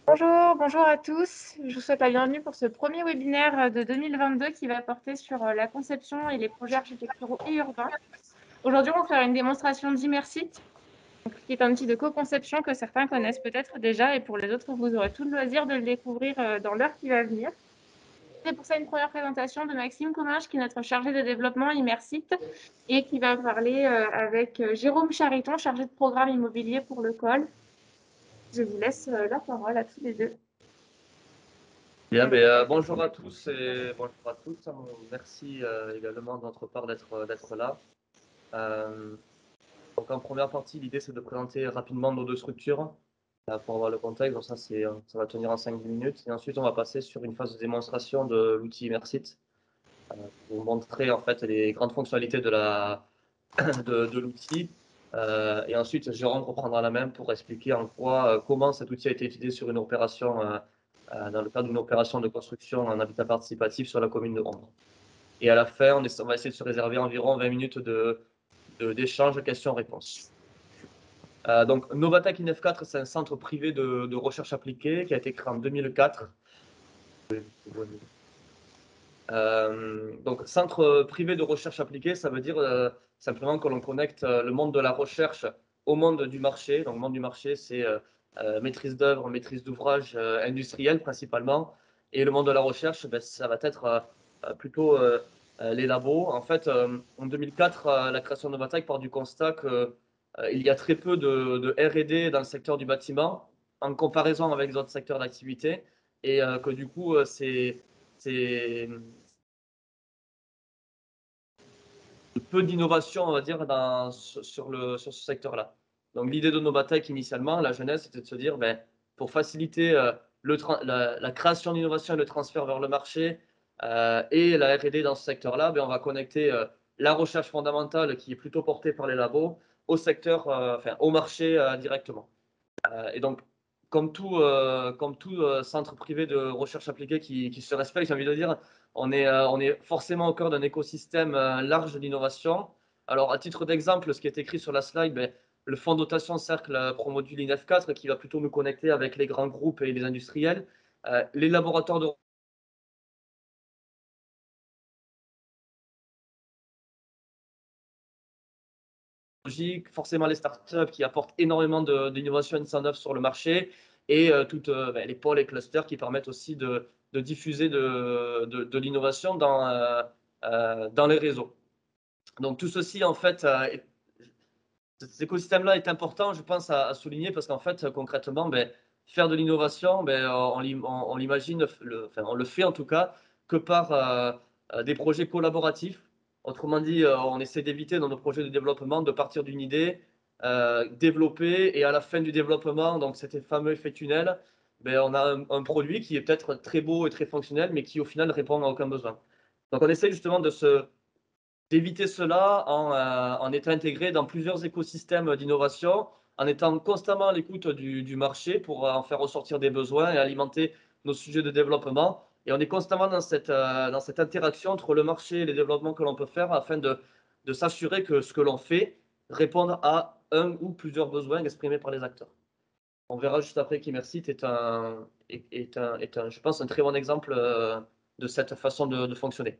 Bonjour à tous. Je vous souhaite la bienvenue pour ce premier webinaire de 2022 qui va porter sur la conception et les projets architecturaux et urbains. Aujourd'hui, on va faire une démonstration d'Immersite, qui est un outil de co-conception que certains connaissent peut-être déjà, et pour les autres, vous aurez tout le loisir de le découvrir dans l'heure qui va venir. C'est pour ça une première présentation de Maxime Comminges, qui est notre chargé de développement Immersite, et qui va parler avec Jérôme Chariton, chargé de programme immobilier pour le COL. Je vous laisse la parole à tous les deux. Bien, bonjour à tous et bonjour à toutes. Merci également de notre part d'être là. Donc en première partie, l'idée c'est de présenter rapidement nos deux structures pour avoir le contexte. Donc ça va tenir en 5-10 minutes. Et ensuite, on va passer sur une phase de démonstration de l'outil Immersite pour vous montrer en fait les grandes fonctionnalités de l'outil. Et ensuite, Jérôme reprendra la main pour expliquer en quoi, comment cet outil a été utilisé sur une opération dans le cadre d'une opération de construction en habitat participatif sur la commune de Ombre. Et à la fin, on va essayer de se réserver environ 20 minutes d'échange, questions-réponses. Donc, Novatec INEF4, c'est un centre privé de recherche appliquée qui a été créé en 2004. Donc, centre privé de recherche appliquée, ça veut dire simplement que l'on connecte le monde de la recherche au monde du marché. Donc, le monde du marché, c'est maîtrise d'œuvre, maîtrise d'ouvrage industriel principalement. Et le monde de la recherche, ça va être plutôt les labos. En fait, en 2004, la création de Novatec part du constat qu'il y a très peu de R&D dans le secteur du bâtiment en comparaison avec les autres secteurs d'activité. Et que du coup, c'est peu d'innovation, on va dire, sur ce secteur-là. Donc, l'idée de Novatec, initialement, la jeunesse, c'était de se dire, pour faciliter la création d'innovation et le transfert vers le marché et la R&D dans ce secteur-là, on va connecter la recherche fondamentale, qui est plutôt portée par les labos, au secteur, au marché directement. Et donc, comme tout centre privé de recherche appliquée qui se respecte, j'ai envie de dire, on est forcément au cœur d'un écosystème large d'innovation. Alors, à titre d'exemple, ce qui est écrit sur la slide, le fonds de dotation Cercle Promodule INEF4 qui va plutôt nous connecter avec les grands groupes et les industriels, les laboratoires de forcément les startups qui apportent énormément d'innovation et de 109 sur le marché et toutes les pôles et clusters qui permettent aussi de diffuser de l'innovation dans les réseaux. Donc tout ceci, en fait, cet écosystème-là est important, je pense, à souligner parce qu'en fait, concrètement, faire de l'innovation, on l'imagine, on le fait en tout cas, que par des projets collaboratifs. Autrement dit, on essaie d'éviter dans nos projets de développement de partir d'une idée, développer et à la fin du développement, donc cet fameux effet tunnel, on a un produit qui est peut-être très beau et très fonctionnel, mais qui au final ne répond à aucun besoin. Donc on essaie justement d'éviter cela en étant intégré dans plusieurs écosystèmes d'innovation, en étant constamment à l'écoute du marché pour en faire ressortir des besoins et alimenter nos sujets de développement. Et on est constamment dans cette interaction entre le marché et les développements que l'on peut faire afin de s'assurer que ce que l'on fait réponde à un ou plusieurs besoins exprimés par les acteurs. On verra juste après qu'Immersite je pense, un très bon exemple de cette façon de fonctionner.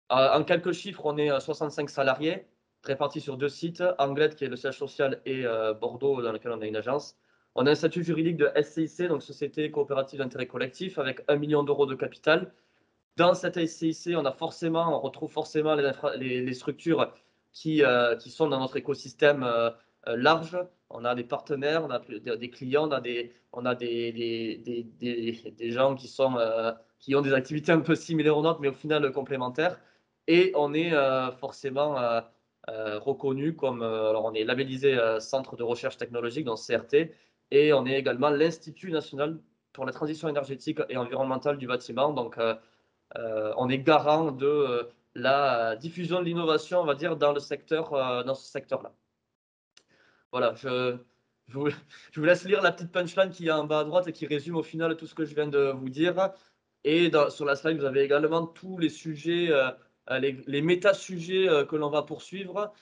En quelques chiffres, on est 65 salariés répartis sur 2 sites, Anglette qui est le siège social et Bordeaux dans lequel on a une agence. On a un statut juridique de SCIC, donc Société coopérative d'intérêt collectif, avec 1 million d'euros de capital. Dans cette SCIC, on retrouve forcément les structures qui sont dans notre écosystème large. On a des partenaires, on a des clients, on a des gens qui ont des activités un peu similaires aux nôtres, mais au final complémentaires. Et on est forcément reconnu comme, alors on est labellisé Centre de recherche technologique, donc CRT, et on est également l'Institut national pour la transition énergétique et environnementale du bâtiment. Donc, on est garant de la diffusion de l'innovation, on va dire, dans ce secteur-là. Voilà, je vous laisse lire la petite punchline qui est en bas à droite et qui résume au final tout ce que je viens de vous dire. Et sur la slide, vous avez également tous les sujets, les méta-sujets que l'on va poursuivre.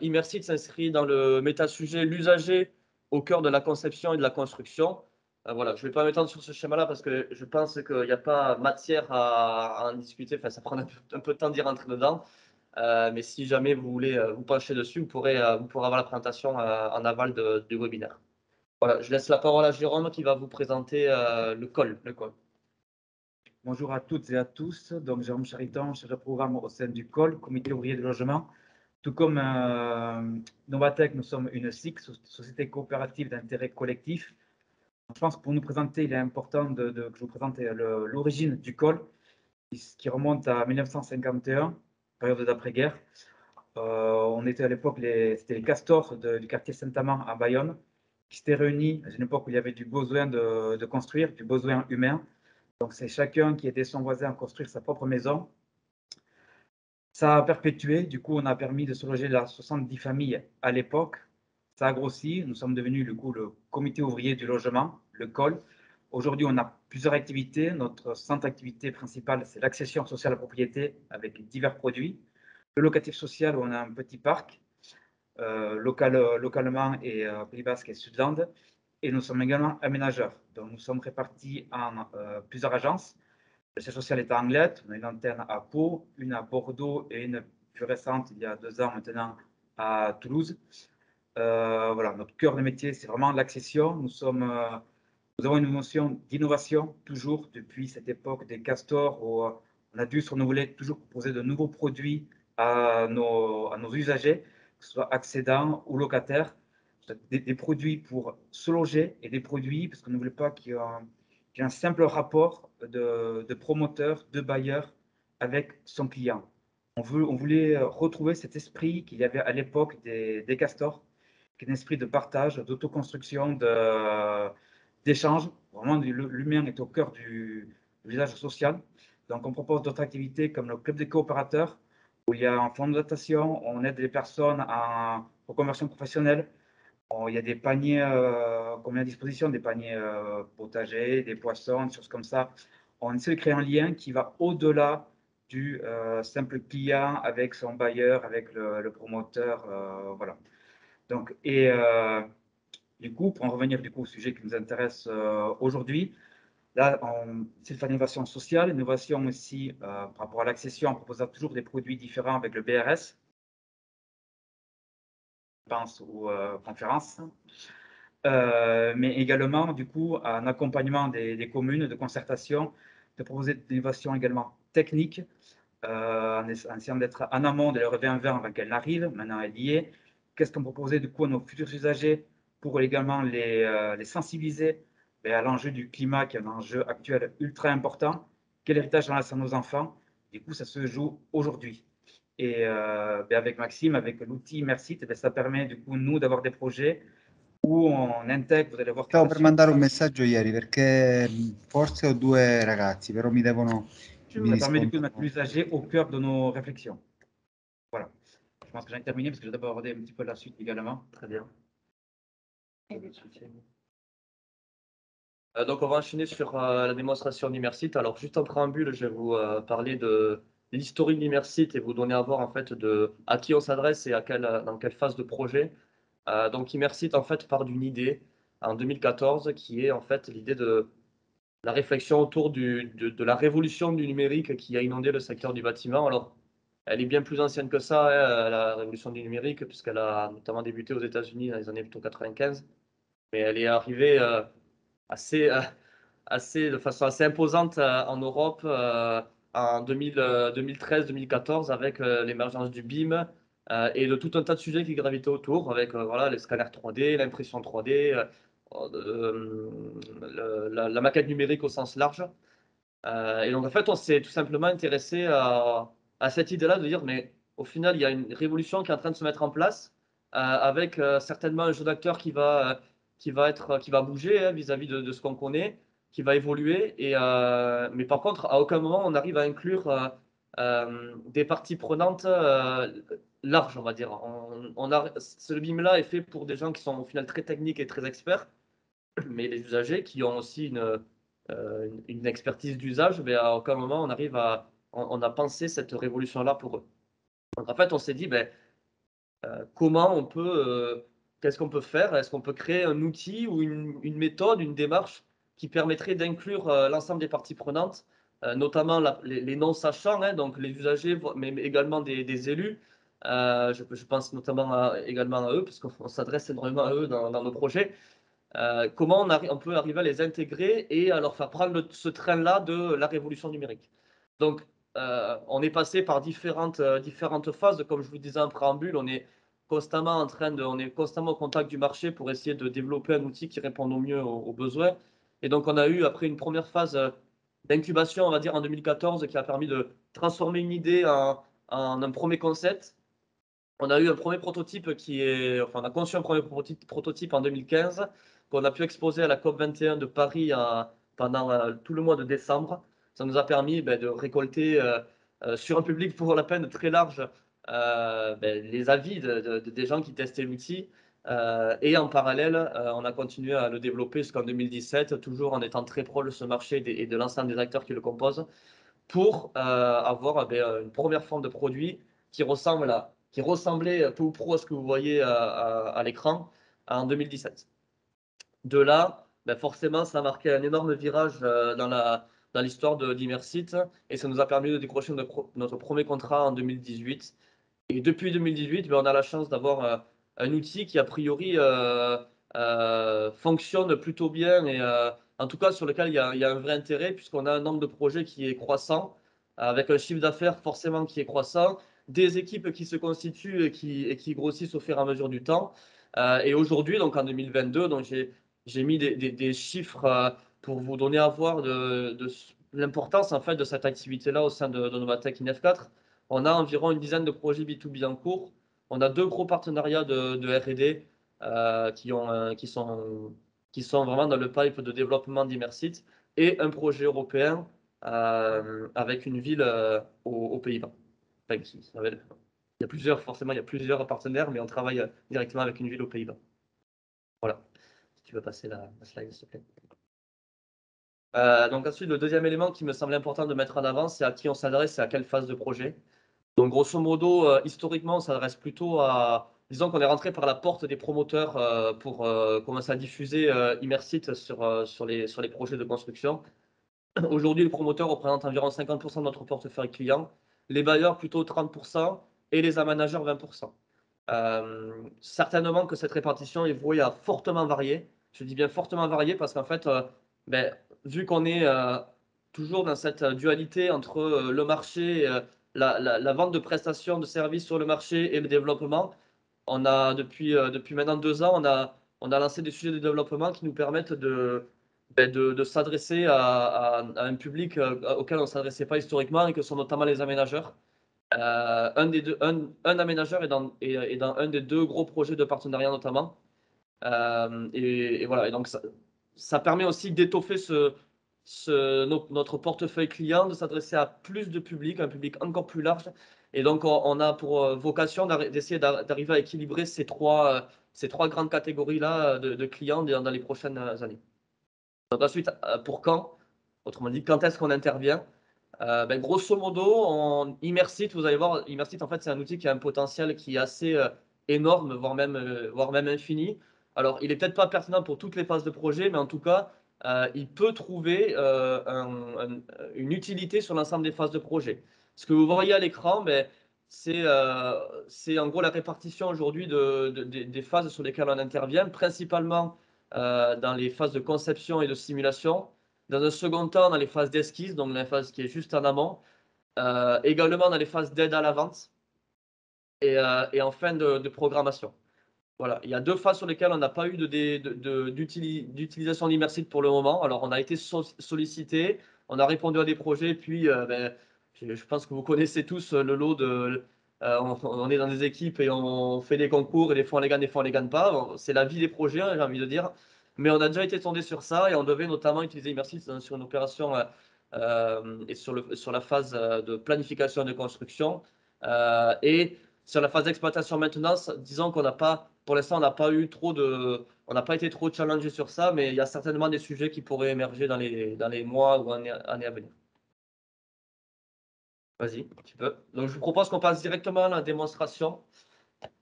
Immersite s'inscrit dans le méta-sujet l'usager au cœur de la conception et de la construction. Voilà, je ne vais pas m'étendre sur ce schéma-là parce que je pense qu'il n'y a pas matière à en discuter. Enfin, ça prend un peu de temps d'y rentrer dedans. Mais si jamais vous voulez vous pencher dessus, vous pourrez avoir la présentation en aval du webinaire. Voilà, je laisse la parole à Jérôme qui va vous présenter le call. Bonjour à toutes et à tous. Donc, Jérôme Chariton, chef de programme au sein du COL, Comité ouvrier de logement. Tout comme Novatec, nous sommes une SIC, Société coopérative d'intérêt collectif. Je pense que pour nous présenter, il est important que je vous présente l'origine du COL, qui remonte à 1951, période d'après-guerre. On était à l'époque, c'était les castors du quartier Saint-Amand à Bayonne, qui s'étaient réunis à une époque où il y avait du besoin de construire, du besoin humain. Donc, c'est chacun qui aidait son voisin à construire sa propre maison. Ça a perpétué. Du coup, on a permis de se loger là 70 familles à l'époque. Ça a grossi. Nous sommes devenus du coup le comité ouvrier du logement, le COL. Aujourd'hui, on a plusieurs activités. Notre centre d'activité principale, c'est l'accession sociale à la propriété avec divers produits. Le locatif social, où on a un petit parc, localement et Pays Basque et Sudland. Et nous sommes également aménageurs. Donc, nous sommes répartis en plusieurs agences. Le siège social est à Anglet, on a une antenne à Pau, une à Bordeaux et une plus récente, il y a 2 ans maintenant, à Toulouse. Voilà, notre cœur de métier, c'est vraiment l'accession. Nous avons une notion d'innovation, toujours depuis cette époque des castors, où on a dû se renouveler, toujours proposer de nouveaux produits à nos usagers, que ce soit accédants ou locataires, des produits pour se loger et des produits, parce qu'on ne voulait pas qu'il y ait un simple rapport de promoteur, de bailleur avec son client. On voulait retrouver cet esprit qu'il y avait à l'époque des castors, qui est un esprit de partage, d'autoconstruction, d'échange. Vraiment, l'humain est au cœur du village social. Donc, on propose d'autres activités comme le club des coopérateurs, où il y a un fonds de dotation, on aide les personnes en reconversion professionnelle. Il y a des paniers qu'on met à disposition, des paniers potagers, des poissons, des choses comme ça. On essaie de créer un lien qui va au-delà du simple client avec son bailleur, avec le promoteur. Voilà. Donc, du coup, pour en revenir du coup, au sujet qui nous intéresse aujourd'hui, là, c'est une innovation sociale, innovation aussi par rapport à l'accession, on propose toujours des produits différents avec le BRS, je pense aux conférences, mais également du coup un accompagnement des communes de concertation, de proposer des innovations également techniques, en essayant d'être en amont de leur 2020 avant qu'elle n'arrive, maintenant elle y est. Qu'est-ce qu'on proposait du coup à nos futurs usagers pour également les sensibiliser à l'enjeu du climat, qui est un enjeu actuel ultra important. Quel héritage on laisse à nos enfants? Du coup, ça se joue aujourd'hui. Et avec Maxime, avec l'outil Mersit, ça permet du coup, nous, d'avoir des projets où on intègre, vous allez voir. Stavo per mandare un messaggio ieri perché forse ho 2 ragazzi, però mi Ça permet du coup de mettre l'usager au cœur de nos réflexions. Voilà. Je pense que j'ai terminé parce que je vais d'abord aborder un petit peu la suite également. Très bien. Donc, on va enchaîner sur la démonstration d'Immersit. Alors, juste en préambule, je vais vous parler de l'historique d'Immersit et vous donner à voir en fait à qui on s'adresse et dans quelle phase de projet. Donc, Immersit en fait part d'une idée en 2014 qui est en fait l'idée de la réflexion autour de la révolution du numérique qui a inondé le secteur du bâtiment. Alors, elle est bien plus ancienne que ça, hein, la révolution du numérique, puisqu'elle a notamment débuté aux États-Unis dans les années plutôt 95. Mais elle est arrivée assez, de façon assez imposante en Europe en 2013-2014 avec l'émergence du BIM et de tout un tas de sujets qui gravitaient autour, avec voilà, les scanners 3D, l'impression 3D, la maquette numérique au sens large. Et donc en fait, on s'est tout simplement intéressé à cette idée-là de dire, mais au final, il y a une révolution qui est en train de se mettre en place avec certainement un jeu d'acteurs qui va bouger hein, vis-à-vis de ce qu'on connaît, qui va évoluer. Mais par contre, à aucun moment on arrive à inclure des parties prenantes larges, on va dire. Ce BIM-là est fait pour des gens qui sont au final très techniques et très experts, mais les usagers qui ont aussi une expertise d'usage, mais à aucun moment on a pensé cette révolution-là pour eux. Donc en fait, on s'est dit, comment qu'est-ce qu'on peut faire? Est-ce qu'on peut créer un outil ou une méthode, une démarche qui permettrait d'inclure l'ensemble des parties prenantes, notamment les non-sachants, hein, donc les usagers, mais également des élus. Je pense notamment également à eux, parce qu'on s'adresse énormément à eux dans nos projets. Comment on peut arriver à les intégrer et à leur faire prendre ce train-là de la révolution numérique. Donc, on est passé par différentes phases. Comme je vous disais en préambule, on est constamment au contact du marché pour essayer de développer un outil qui réponde au mieux aux besoins. Et donc, on a eu, après une première phase d'incubation, on va dire en 2014, qui a permis de transformer une idée en un premier concept. On a eu un premier prototype on a conçu un premier prototype en 2015 qu'on a pu exposer à la COP21 de Paris pendant tout le mois de décembre. Ça nous a permis de récolter sur un public pour la peine très large les avis des gens qui testaient l'outil. Et en parallèle, on a continué à le développer jusqu'en 2017, toujours en étant très proche de ce marché et de l'ensemble des acteurs qui le composent, pour avoir une première forme de produit qui ressemblait peu ou prou à ce que vous voyez à l'écran en 2017. De là, forcément, ça a marqué un énorme virage dans l'histoire d'Immersit et ça nous a permis de décrocher notre premier contrat en 2018. Et depuis 2018, on a la chance d'avoir un outil qui, a priori, fonctionne plutôt bien et en tout cas sur lequel il y a un vrai intérêt puisqu'on a un nombre de projets qui est croissant, avec un chiffre d'affaires forcément qui est croissant, des équipes qui se constituent et qui grossissent au fur et à mesure du temps. Et aujourd'hui, donc en 2022, donc j'ai mis des chiffres pour vous donner à voir de l'importance en fait de cette activité-là au sein de Novatech INF4. On a environ une dizaine de projets B2B en cours. On a 2 gros partenariats de R&D qui sont vraiment dans le pipe de développement d'Immersit et un projet européen avec une ville aux Pays-Bas. Enfin, forcément, il y a plusieurs partenaires, mais on travaille directement avec une ville aux Pays-Bas. Voilà. Si tu veux passer la slide, s'il te plaît. Donc ensuite, le deuxième élément qui me semble important de mettre en avant, c'est à qui on s'adresse et à quelle phase de projet. Donc grosso modo, historiquement, on s'adresse plutôt à... Disons qu'on est rentré par la porte des promoteurs pour commencer à diffuser Immersit sur les projets de construction. Aujourd'hui, les promoteurs représentent environ 50% de notre portefeuille client, les bailleurs plutôt 30% et les aménageurs 20%. Certainement que cette répartition est vouée à fortement varier. Je dis bien fortement varier parce qu'en fait, vu qu'on est toujours dans cette dualité entre le marché, la vente de prestations de services sur le marché et le développement, on a depuis maintenant 2 ans, on a lancé des sujets de développement qui nous permettent de s'adresser à un public auquel on ne s'adressait pas historiquement et que sont notamment les aménageurs. Un aménageur est dans un des 2 gros projets de partenariat notamment. Et voilà, et donc ça permet aussi d'étoffer notre portefeuille client, de s'adresser à plus de public, un public encore plus large. Et donc on a pour vocation d'essayer d'arriver à équilibrer ces trois grandes catégories-là de clients dans les prochaines années. Donc ensuite, pour quand? Autrement dit, quand est-ce qu'on intervient? Grosso modo, Immersit, vous allez voir, Immersit, en fait, c'est un outil qui a un potentiel qui est assez énorme, voire même infini. Alors, il n'est peut-être pas pertinent pour toutes les phases de projet, mais en tout cas, il peut trouver une utilité sur l'ensemble des phases de projet. Ce que vous voyez à l'écran, c'est en gros la répartition aujourd'hui des phases sur lesquelles on intervient, principalement dans les phases de conception et de simulation. Dans un second temps, dans les phases d'esquisse, donc la phase qui est juste en amont. Également dans les phases d'aide à la vente et en fin de programmation. Voilà, il y a 2 phases sur lesquelles on n'a pas eu d'utilisation d'Immersit pour le moment. Alors, on a été sollicité, on a répondu à des projets, puis je pense que vous connaissez tous le lot de... on est dans des équipes et on fait des concours et des fois on les gagne, des fois on les gagne pas. C'est la vie des projets, hein, j'ai envie de dire. Mais on a déjà été sondé sur ça et on devait notamment utiliser Immersit sur une opération et sur la phase de planification et de construction. Et sur la phase d'exploitation maintenance, disons qu'on n'a pas, pour l'instant, on n'a pas été trop challengé sur ça, mais il y a certainement des sujets qui pourraient émerger dans les mois ou années à venir. Vas-y, tu peux. Donc, je vous propose qu'on passe directement à la démonstration.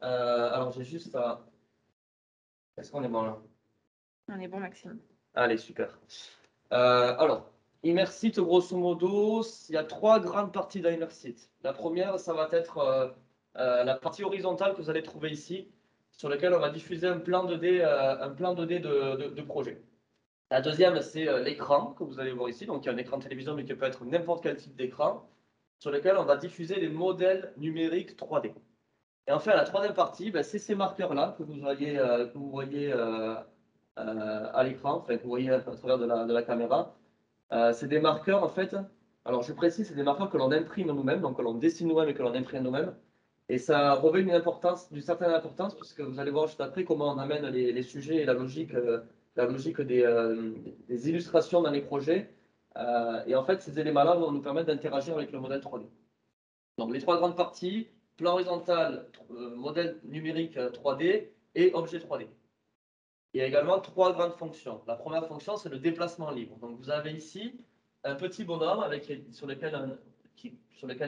Alors, j'ai juste à... Est-ce qu'on est bon là? On est bon, Maxime. Allez, super. Alors, Immersite, grosso modo, il y a 3 grandes parties d'Immersite. La première, ça va être la partie horizontale que vous allez trouver ici, sur laquelle on va diffuser un plan 2D, de projet. La deuxième, c'est l'écran que vous allez voir ici. Donc, il y a un écran de télévision, mais qui peut être n'importe quel type d'écran, sur lequel on va diffuser des modèles numériques 3D. Et enfin, la troisième partie, ben, c'est ces marqueurs-là que vous voyez, à l'écran, enfin, que vous voyez à travers de la caméra. C'est des marqueurs, en fait. Alors, je précise, c'est des marqueurs que l'on imprime nous-mêmes, donc que l'on dessine nous-mêmes et que l'on imprime nous-mêmes. Et ça revêt d'une certaine importance, puisque vous allez voir juste après comment on amène les sujets et la logique des illustrations dans les projets. Et en fait, ces éléments-là vont nous permettre d'interagir avec le modèle 3D. Donc, les 3 grandes parties, plan horizontal, modèle numérique 3D et objet 3D. Il y a également 3 grandes fonctions. La première fonction, c'est le déplacement libre. Donc, vous avez ici un petit bonhomme sur lequel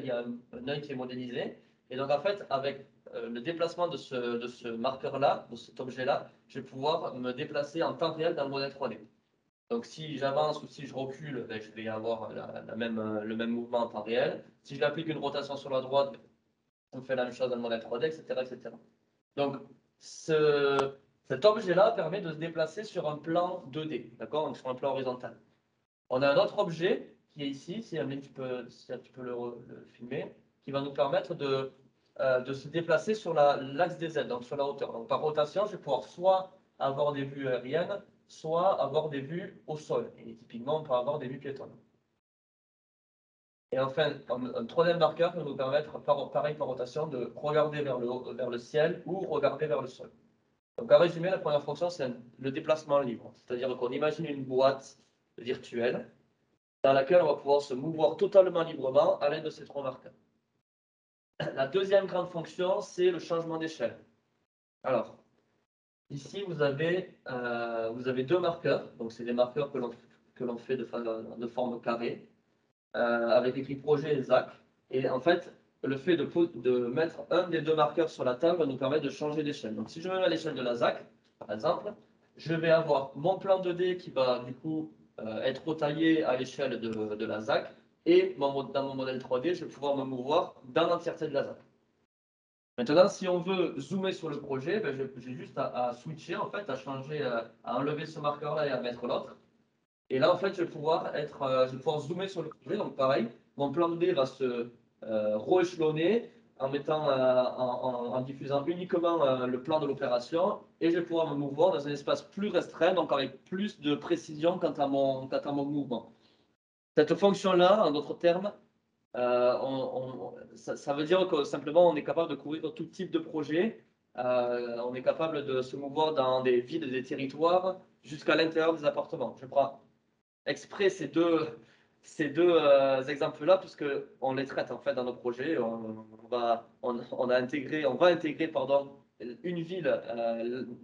il y a un œil qui est modélisé. Et donc, en fait, avec le déplacement de ce marqueur-là, de cet objet-là, je vais pouvoir me déplacer en temps réel dans le modèle 3D. Donc, si j'avance ou si je recule, ben, je vais avoir le même mouvement en temps réel. Si je applique une rotation sur la droite, ça me fait la même chose dans le modèle 3D, etc., etc. Donc, cet objet-là permet de se déplacer sur un plan 2D, d'accord? Donc, sur un plan horizontal. On a un autre objet qui est ici, si tu peux le filmer, qui va nous permettre de se déplacer sur l'axe des Z, donc sur la hauteur. Donc, par rotation, je vais pouvoir soit avoir des vues aériennes, soit avoir des vues au sol. Et typiquement, on peut avoir des vues piétonnes. Et enfin, un troisième marqueur peut nous permettre, pareil par rotation, de regarder vers le ciel ou regarder vers le sol. Donc, en résumé, la première fonction, c'est le déplacement libre. C'est-à-dire qu'on imagine une boîte virtuelle dans laquelle on va pouvoir se mouvoir totalement librement à l'aide de ces 3 marqueurs. La deuxième grande fonction, c'est le changement d'échelle. Alors, ici, vous avez 2 marqueurs. Donc, c'est des marqueurs que l'on fait de forme carrée, avec écrit projet et ZAC. Et en fait, le fait de mettre un des 2 marqueurs sur la table va nous permettre de changer d'échelle. Donc, si je me mets à l'échelle de la ZAC, par exemple, je vais avoir mon plan 2D qui va du coup être retaillé à l'échelle de la ZAC. Et dans mon modèle 3D, je vais pouvoir me mouvoir dans l'entièreté de la ZAC. Maintenant, si on veut zoomer sur le projet, ben, j'ai juste à switcher, en fait, à changer, à enlever ce marqueur-là et à mettre l'autre. Et là, en fait, je vais pouvoir zoomer sur le projet. Donc, pareil, mon plan 2D va se re-échelonner en diffusant uniquement le plan de l'opération. Et je vais pouvoir me mouvoir dans un espace plus restreint, donc avec plus de précision quant à mon mouvement. Cette fonction-là, en d'autres termes, ça veut dire que simplement, on est capable de couvrir tout type de projet. On est capable de se mouvoir dans des villes, des territoires, jusqu'à l'intérieur des appartements. Je prends exprès ces deux exemples-là, puisque on les traite en fait dans nos projets. On va intégrer une ville,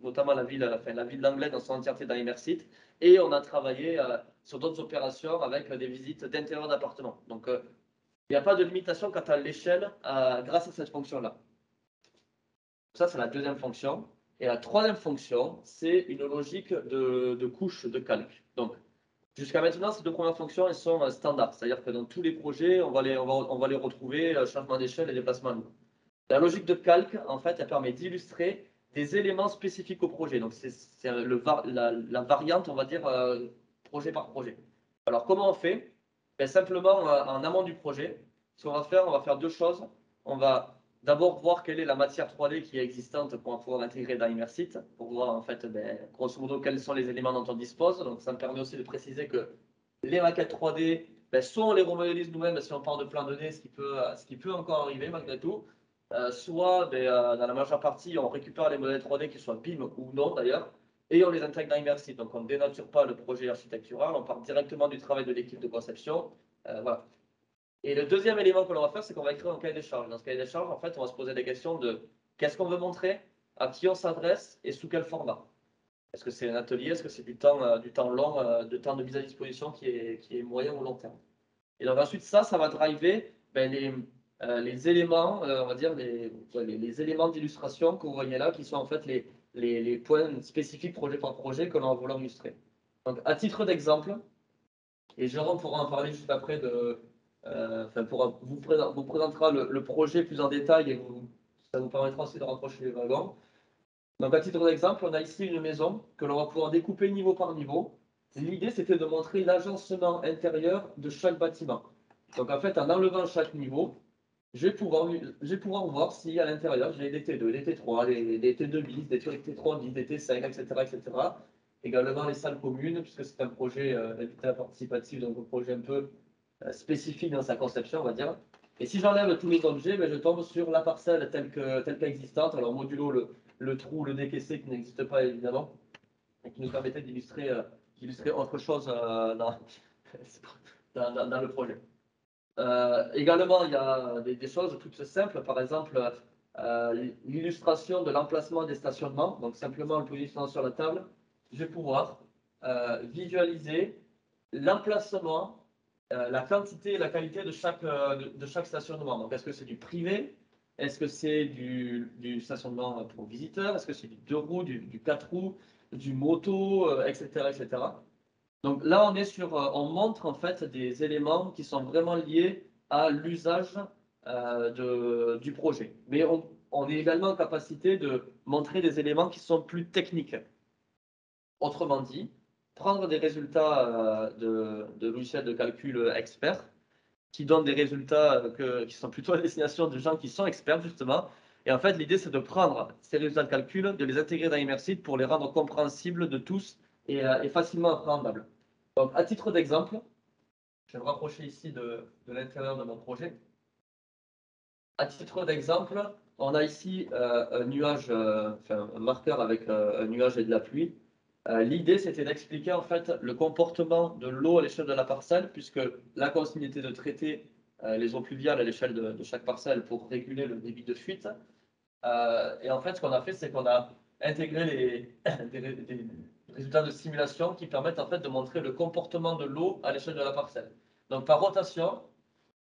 notamment la ville d'Anglet dans son entièreté dans Immersite, et on a travaillé sur d'autres opérations avec des visites d'intérieur d'appartements. Donc, il n'y a pas de limitation quant à l'échelle grâce à cette fonction-là. Ça, c'est la deuxième fonction. Et la troisième fonction, c'est une logique de couche de calque. Donc, jusqu'à maintenant, ces 2 premières fonctions, elles sont standards. C'est-à-dire que dans tous les projets, on va les retrouver, changement d'échelle et déplacement libre. La logique de calque, en fait, elle permet d'illustrer des éléments spécifiques au projet. Donc, c'est la variante, on va dire, projet par projet. Alors, comment on fait? Ben, simplement, en amont du projet, ce qu'on va faire, on va faire 2 choses. On va d'abord voir quelle est la matière 3D qui est existante pour pouvoir l'intégrer dans Immersite, pour voir, en fait, ben, grosso modo, quels sont les éléments dont on dispose. Donc, ça me permet aussi de préciser que les maquettes 3D, ben, soit on les remodélise nous-mêmes si on part de plan 2D, ce qui peut encore arriver malgré tout. Soit dans la majeure partie, on récupère les modèles 3D qui soient BIM ou non d'ailleurs, et on les intègre dans Immersite. Donc on ne dénature pas le projet architectural, on part directement du travail de l'équipe de conception. Voilà. Et le deuxième élément que l'on va faire, c'est qu'on va écrire un cahier des charges. Dans ce cahier des charges, en fait, on va se poser des questions de qu'est-ce qu'on veut montrer, à qui on s'adresse et sous quel format. Est-ce que c'est un atelier, est-ce que c'est du temps long, de temps de mise à disposition qui est moyen ou long terme. Et donc ensuite, ça va driver les éléments, on va dire les éléments d'illustration que vous voyez là, qui sont en fait les points spécifiques projet par projet que l'on va vouloir illustrer. Donc à titre d'exemple, Et Jérôme pourra en parler juste après vous présentera le projet plus en détail et ça vous permettra aussi de rapprocher les wagons. Donc, à titre d'exemple, on a ici une maison que l'on va pouvoir découper niveau par niveau. L'idée, c'était de montrer l'agencement intérieur de chaque bâtiment. Donc, en fait, en enlevant chaque niveau, je vais pouvoir voir si à l'intérieur, j'ai des T2, des T3, des T2 bis, des T3 bis, des T5, etc., etc. Également les salles communes, puisque c'est un projet d'habitat participatif, donc un projet un peu spécifique dans sa conception, on va dire. Et si j'enlève tous les objets, je tombe sur la parcelle telle qu'existante. Alors, modulo le trou, le décaissé qui n'existe pas évidemment, et qui nous permettait d'illustrer autre chose dans le projet. Également, il y a des choses toutes simples, par exemple l'illustration de l'emplacement des stationnements. Donc simplement en le positionnant sur la table, je vais pouvoir visualiser l'emplacement, la quantité et la qualité de chaque stationnement. Donc est-ce que c'est du privé? Est-ce que c'est du stationnement pour visiteurs? Est-ce que c'est du 2 roues, du 4 roues, du moto, etc., etc. Donc là, on montre en fait des éléments qui sont vraiment liés à l'usage du projet. Mais on est également en capacité de montrer des éléments qui sont plus techniques. Autrement dit, prendre des résultats de logiciels de calcul experts qui donnent des résultats qui sont plutôt à destination de gens qui sont experts justement. Et en fait, l'idée, c'est de prendre ces résultats de calcul, de les intégrer dans Immersit pour les rendre compréhensibles de tous et facilement appréhendables. Donc, à titre d'exemple, je vais me rapprocher ici de l'intérieur de mon projet. À titre d'exemple, on a ici un nuage, un marqueur avec un nuage et de la pluie. L'idée, c'était d'expliquer en fait le comportement de l'eau à l'échelle de la parcelle, puisque la consigne était de traiter les eaux pluviales à l'échelle de chaque parcelle pour réguler le débit de fuite. Et en fait, ce qu'on a fait, c'est qu'on a intégré des résultats de simulation qui permettent en fait de montrer le comportement de l'eau à l'échelle de la parcelle. Donc, par rotation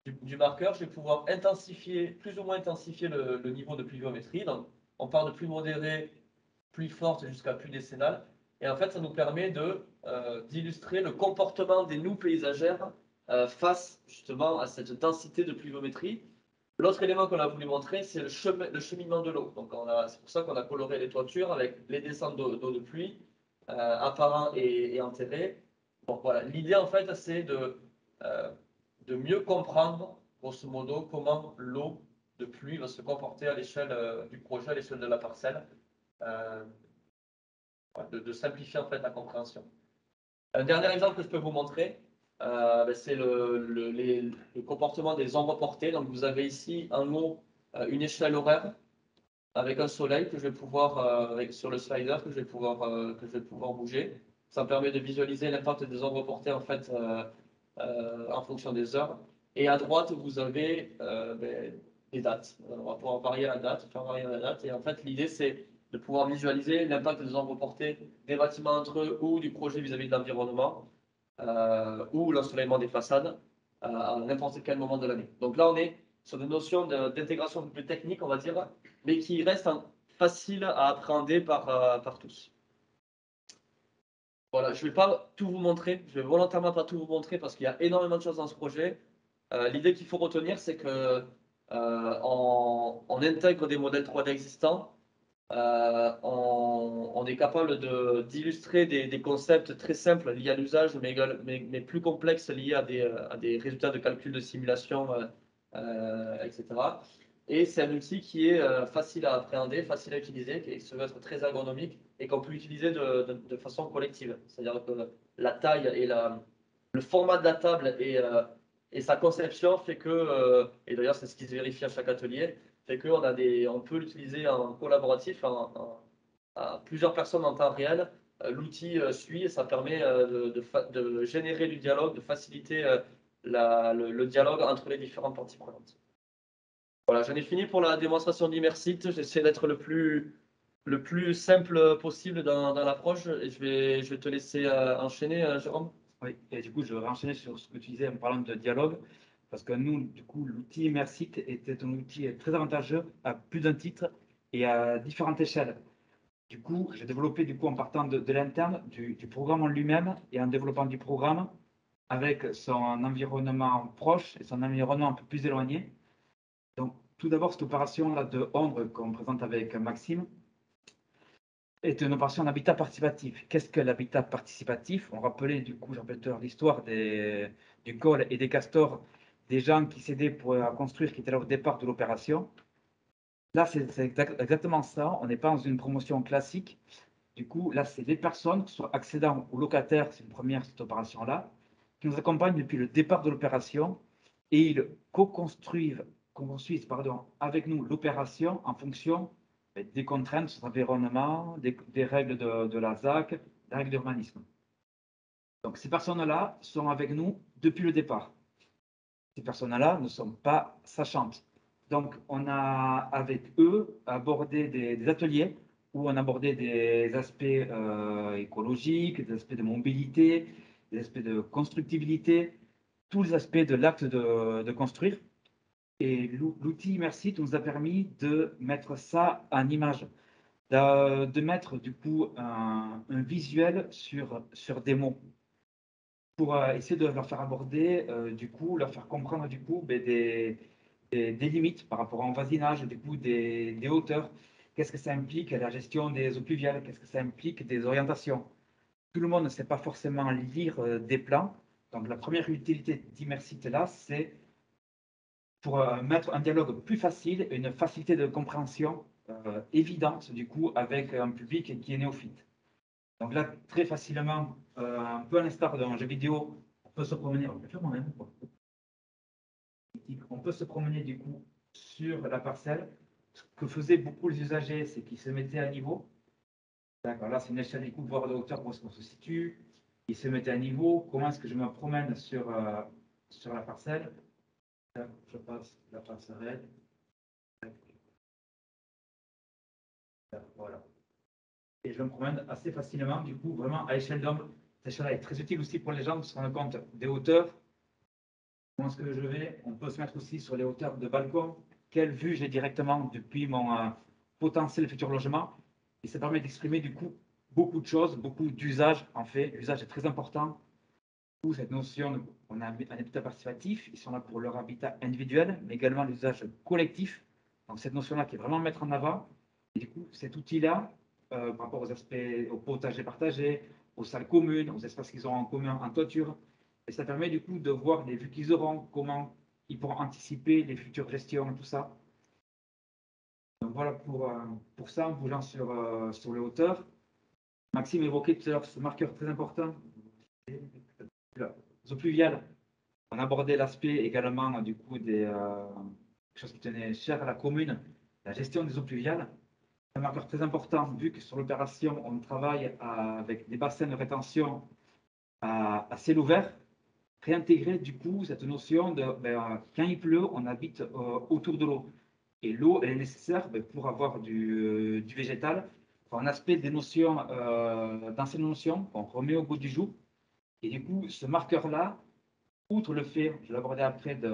du marqueur, je vais pouvoir plus ou moins intensifier le niveau de pluviométrie. Donc, on part de pluie modérée, pluie forte jusqu'à pluie décennale. Et en fait, ça nous permet d'illustrer le comportement des noues paysagères face justement à cette densité de pluviométrie. L'autre élément qu'on a voulu montrer, c'est le cheminement de l'eau. Donc, c'est pour ça qu'on a coloré les toitures avec les descentes d'eau de pluie, apparents et enterrés. Bon, voilà. L'idée, en fait, c'est de mieux comprendre, grosso modo, comment l'eau de pluie va se comporter à l'échelle du projet, à l'échelle de la parcelle. De simplifier en fait la compréhension. Un dernier exemple que je peux vous montrer, c'est le comportement des ombres portées. Donc vous avez ici en haut une échelle horaire avec un soleil que je vais pouvoir, sur le slider, que je vais pouvoir bouger. Ça me permet de visualiser l'impact des ombres portées en fait en fonction des heures. Et à droite, vous avez des dates. On va pouvoir varier la date, faire varier la date. Et en fait, l'idée, c'est de pouvoir visualiser l'impact des ombres portées des bâtiments entre eux ou du projet vis-à-vis de l'environnement ou l'ensoleillement des façades à n'importe quel moment de l'année. Donc là, on est sur des notions d'intégration plus techniques, on va dire, mais qui restent faciles à appréhender par tous. Voilà, je ne vais pas tout vous montrer, je vais volontairement pas tout vous montrer parce qu'il y a énormément de choses dans ce projet. L'idée qu'il faut retenir, c'est que on intègre des modèles 3D existants. On est capable d'illustrer des concepts très simples liés à l'usage, mais plus complexes liés à des résultats de calcul de simulation, etc. Et c'est un outil qui est facile à appréhender, facile à utiliser, qui se veut être très ergonomique et qu'on peut utiliser de façon collective. C'est-à-dire que la taille et le format de la table et sa conception fait que, et d'ailleurs c'est ce qui se vérifie à chaque atelier, fait qu'on peut l'utiliser en collaboratif, à plusieurs personnes en temps réel. L'outil suit et ça permet de générer du dialogue, de faciliter le dialogue entre les différentes parties prenantes. Voilà, j'en ai fini pour la démonstration d'Immersit. J'essaie d'être le plus simple possible dans l'approche et je vais te laisser enchaîner, Jérôme. Oui, et du coup, je vais enchaîner sur ce que tu disais en parlant de dialogue, parce que nous, du coup, l'outil Immersit était un outil très avantageux à plus d'un titre et à différentes échelles. Du coup, j'ai développé en partant de l'interne, du programme en lui-même et en développant du programme, avec son environnement proche et son environnement un peu plus éloigné. Donc, tout d'abord, cette opération-là de Ondre qu'on présente avec Maxime est une opération d'habitat participatif. Qu'est-ce que l'habitat participatif? On rappelait, du coup, je rappelle l'histoire du col et des castors, des gens qui s'aidaient pour construire, qui étaient là au départ de l'opération. Là, c'est exactement ça. On n'est pas dans une promotion classique. Du coup, là, c'est les personnes, que ce soit accédants ou locataires, c'est une première, cette opération-là, qui nous accompagnent depuis le départ de l'opération et ils co-construisent avec nous l'opération en fonction des contraintes de son environnement, des règles de la ZAC, des règles d'urbanisme. Donc, ces personnes-là sont avec nous depuis le départ. Ces personnes-là ne sont pas sachantes. Donc, on a avec eux abordé des ateliers où on abordait des aspects écologiques, des aspects de mobilité, des aspects de constructibilité, tous les aspects de l'acte de construire. Et l'outil Immersit nous a permis de mettre ça en image, de mettre du coup un visuel sur des mots pour essayer de leur faire aborder, du coup, leur faire comprendre du coup des limites par rapport au voisinage, du coup, des hauteurs. Qu'est-ce que ça implique la gestion des eaux pluviales? Qu'est-ce que ça implique des orientations? Tout le monde ne sait pas forcément lire des plans. Donc, la première utilité d'Immersit là, c'est pour mettre un dialogue plus facile et une facilité de compréhension évidente, du coup, avec un public qui est néophyte. Donc là, très facilement, un peu à l'instar d'un jeu vidéo, on peut se promener, on peut faire moi-même, on peut se promener du coup sur la parcelle. Ce que faisaient beaucoup les usagers, c'est qu'ils se mettaient à niveau. D'accord, là c'est une échelle du coup, voir de hauteur où est-ce qu'on se situe. Ils se mettaient à niveau. Comment est-ce que je me promène sur la parcelle? Je passe la passerelle. Voilà. Et je me promène assez facilement, du coup, vraiment à échelle d'homme. Cette échelle-là est très utile aussi pour les gens de se rendre compte des hauteurs. Comment est-ce que je vais? On peut se mettre aussi sur les hauteurs de balcon. Quelle vue j'ai directement depuis mon potentiel futur logement? Et ça permet d'exprimer du coup beaucoup de choses, beaucoup d'usages. En fait, l'usage est très important. Pour cette notion, on a un habitat participatif. Ils sont là pour leur habitat individuel, mais également l'usage collectif. Donc cette notion-là qui est vraiment mettre en avant. Et du coup, cet outil-là, par rapport aux aspects, au potager partagé, aux salles communes, aux espaces qu'ils auront en commun en toiture, et ça permet du coup de voir les vues qu'ils auront, comment ils pourront anticiper les futures gestions, tout ça. Donc voilà pour ça, en bougeant sur les hauteurs. Maxime évoquait tout à l'heure ce marqueur très important, les eaux pluviales. On abordait l'aspect également du coup des choses qui tenaient cher à la commune, la gestion des eaux pluviales. Un marqueur très important, vu que sur l'opération, on travaille avec des bassins de rétention à ciel ouvert, réintégrer du coup cette notion de quand il pleut, on habite autour de l'eau. Et l'eau, elle est nécessaire pour avoir du végétal. Enfin, un aspect des notions, d'anciennes notions qu'on remet au goût du jour. Et du coup, ce marqueur-là, outre le fait, je vais l'aborder après, de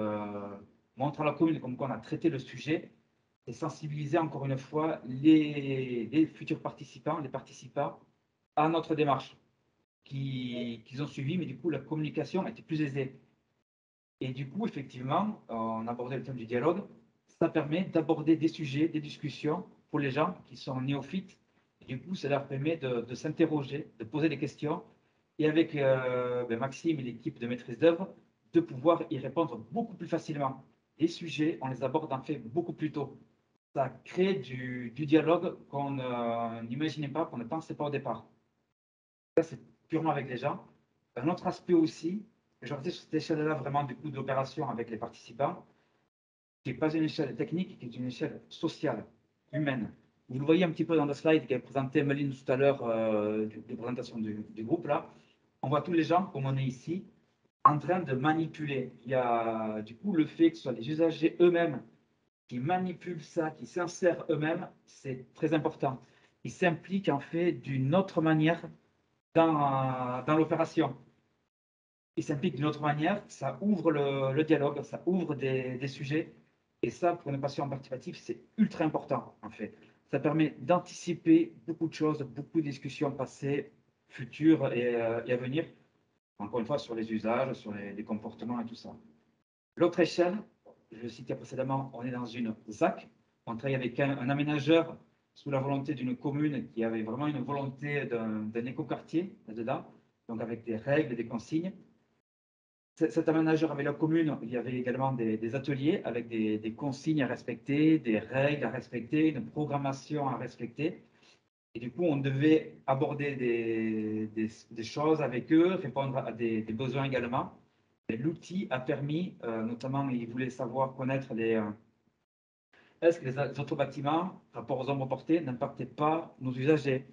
montrer à la commune comme quoi on a traité le sujet, et sensibiliser encore une fois les futurs participants, les participants, à notre démarche qu'ils ont suivi, mais du coup, la communication était plus aisée. Et du coup, effectivement, on abordait le thème du dialogue. Ça permet d'aborder des sujets, des discussions pour les gens qui sont néophytes. Et du coup, ça leur permet de s'interroger, de poser des questions. Et avec Maxime et l'équipe de maîtrise d'œuvre, de pouvoir y répondre beaucoup plus facilement. Les sujets, on les aborde en fait beaucoup plus tôt. Ça crée du dialogue qu'on n'imaginait pas, qu'on ne pensait pas au départ. Ça, c'est purement avec les gens. Un autre aspect aussi, je vais sur cette échelle-là vraiment du coup de l'opération avec les participants, qui n'est pas une échelle technique, qui est une échelle sociale, humaine. Vous le voyez un petit peu dans le slide qu'a présenté Emeline tout à l'heure de présentation du groupe là. On voit tous les gens, comme on est ici, en train de manipuler. Il y a du coup le fait que ce soit les usagers eux-mêmes qui manipulent ça, qui s'insèrent eux-mêmes, c'est très important. Ils s'impliquent en fait d'une autre manière dans l'opération. Ils s'impliquent d'une autre manière, ça ouvre le dialogue, ça ouvre des sujets. Et ça, pour une passion participative, c'est ultra important, en fait. Ça permet d'anticiper beaucoup de choses, beaucoup de discussions passées, futures et à venir. encore une fois, sur les usages, sur les comportements et tout ça. L'autre échelle, je le citais précédemment, on est dans une ZAC. On travaille avec un aménageur sous la volonté d'une commune qui avait vraiment une volonté d'un écoquartier là-dedans, donc avec des règles, des consignes. Cet aménageur avec la commune, il y avait également des ateliers avec des consignes à respecter, des règles à respecter, une programmation à respecter. Et du coup, on devait aborder des choses avec eux, répondre à des besoins également. L'outil a permis, notamment, ils voulaient savoir connaître est-ce que les autres bâtiments, par rapport aux ombres portées, n'impactaient pas nos usagers.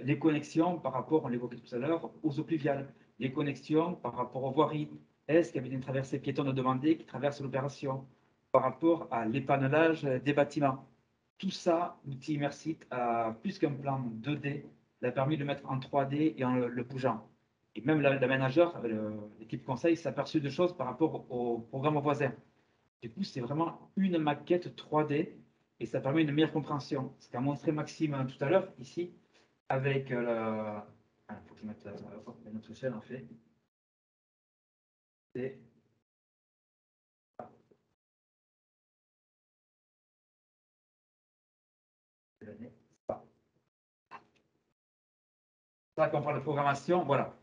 Les connexions par rapport, on l'évoquait tout à l'heure, aux eaux pluviales. Les connexions par rapport aux voiries. Est-ce qu'il y avait une traversée piétonne demandée qui traverse l'opération? Par rapport à l'épannelage des bâtiments. Tout ça, l'outil Immersit a plus qu'un plan 2D, il a permis de le mettre en 3D et en le bougeant. Et même l'aménageur, l'équipe conseil, s'est aperçu de choses par rapport au programme voisin. Du coup, c'est vraiment une maquette 3D et ça permet une meilleure compréhension. Ce qu'a montré Maxime tout à l'heure, ici, avec il faut que je mette notre échelle en fait. C'est ça qu'on parle de programmation, voilà.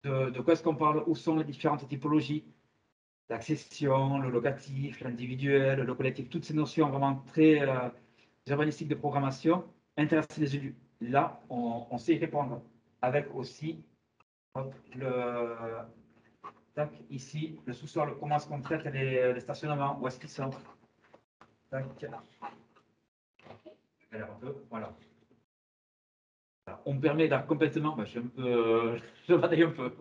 De quoi est-ce qu'on parle? Où sont les différentes typologies? L'accession, le locatif, l'individuel, le collectif, toutes ces notions vraiment très urbanistiques de programmation intéressent les élus. Là, on sait y répondre avec aussi hop, tac, ici, le sous-sol, comment est-ce qu'on traite les stationnements, où est-ce qu'ils sont. Tac. Voilà. On permet là complètement, je suis un peu, je bataille un peu.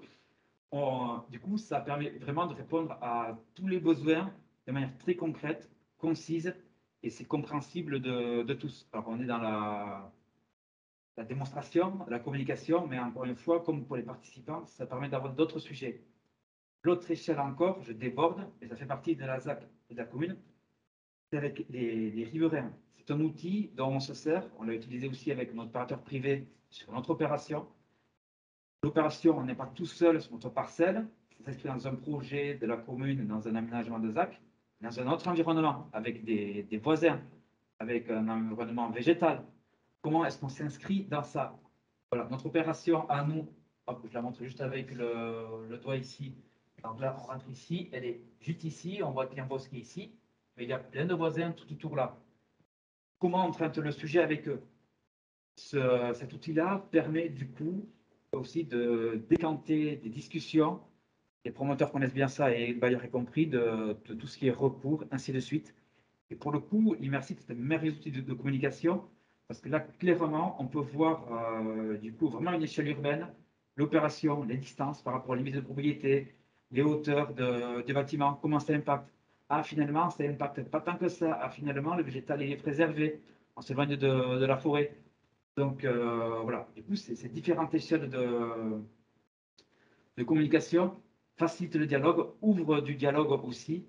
Du coup, ça permet vraiment de répondre à tous les besoins de manière très concrète, concise, et c'est compréhensible de tous. Alors, on est dans la démonstration, la communication, mais encore une fois, comme pour les participants, ça permet d'avoir d'autres sujets. L'autre échelle encore, je déborde, et ça fait partie de la ZAC et de la commune, c'est avec les riverains. C'est un outil dont on se sert, on l'a utilisé aussi avec notre opérateur privé sur notre opération. L'opération, on n'est pas tout seul sur notre parcelle, ça s'inscrit dans un projet de la commune, dans un aménagement de ZAC, dans un autre environnement, avec des voisins, avec un environnement végétal. Comment est-ce qu'on s'inscrit dans ça? Voilà, notre opération à nous, hop, je la montre juste avec le doigt ici. Donc là, on rentre ici, elle est juste ici, on voit qu'il y a un bosquet ici, mais il y a plein de voisins tout autour là. Comment on traite le sujet avec eux? Cet outil-là permet du coup aussi de décanter des discussions. Les promoteurs connaissent bien ça et bailleurs y compris de tout ce qui est recours, ainsi de suite. Et pour le coup, l'Immersit, c'est un merveilleux outil de communication parce que là, clairement, on peut voir du coup vraiment une échelle urbaine, l'opération, les distances par rapport aux limites de propriété, les hauteurs des bâtiments, comment ça impacte. Ah, finalement, ça impacte pas tant que ça. Ah, finalement, le végétal est préservé. On s'éloigne de la forêt. Donc, voilà. Du coup, ces différentes échelles de communication facilitent le dialogue, ouvrent du dialogue aussi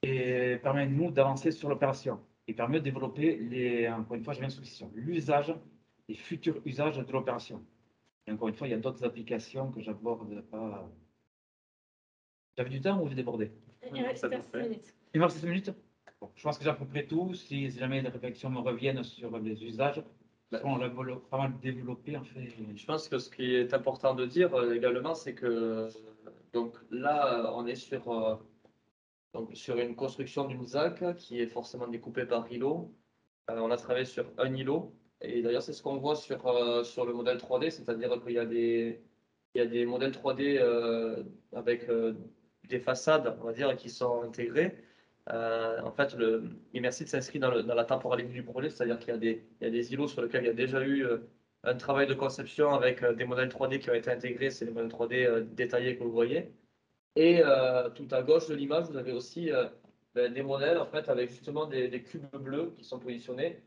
et permet nous d'avancer sur l'opération et permet de développer encore une fois, je viens sur l'usage, les futurs usages de l'opération. Et encore une fois, il y a d'autres applications que j'aborde pas. J'avais du temps ou j'ai débordé? Il reste 6 minutes. Il me reste 6 minutes? Bon, je pense que j'ai à peu près tout. Si jamais des réflexions me reviennent sur les usages, on l'a pas mal développé en fait. Je pense que ce qui est important de dire également, c'est que donc là, on est donc sur une construction d'une ZAC qui est forcément découpée par îlot. On a travaillé sur un îlot. Et d'ailleurs, c'est ce qu'on voit sur le modèle 3D, c'est-à-dire qu'il y a des modèles 3D avec des façades, on va dire, qui sont intégrées. En fait, le Immersit s'inscrit dans la temporalité du projet, c'est-à-dire qu'il y a des îlots sur lesquels il y a déjà eu un travail de conception avec des modèles 3D qui ont été intégrés, c'est les modèles 3D détaillés que vous voyez. Et tout à gauche de l'image, vous avez aussi des modèles en fait, avec justement des cubes bleus qui sont positionnés.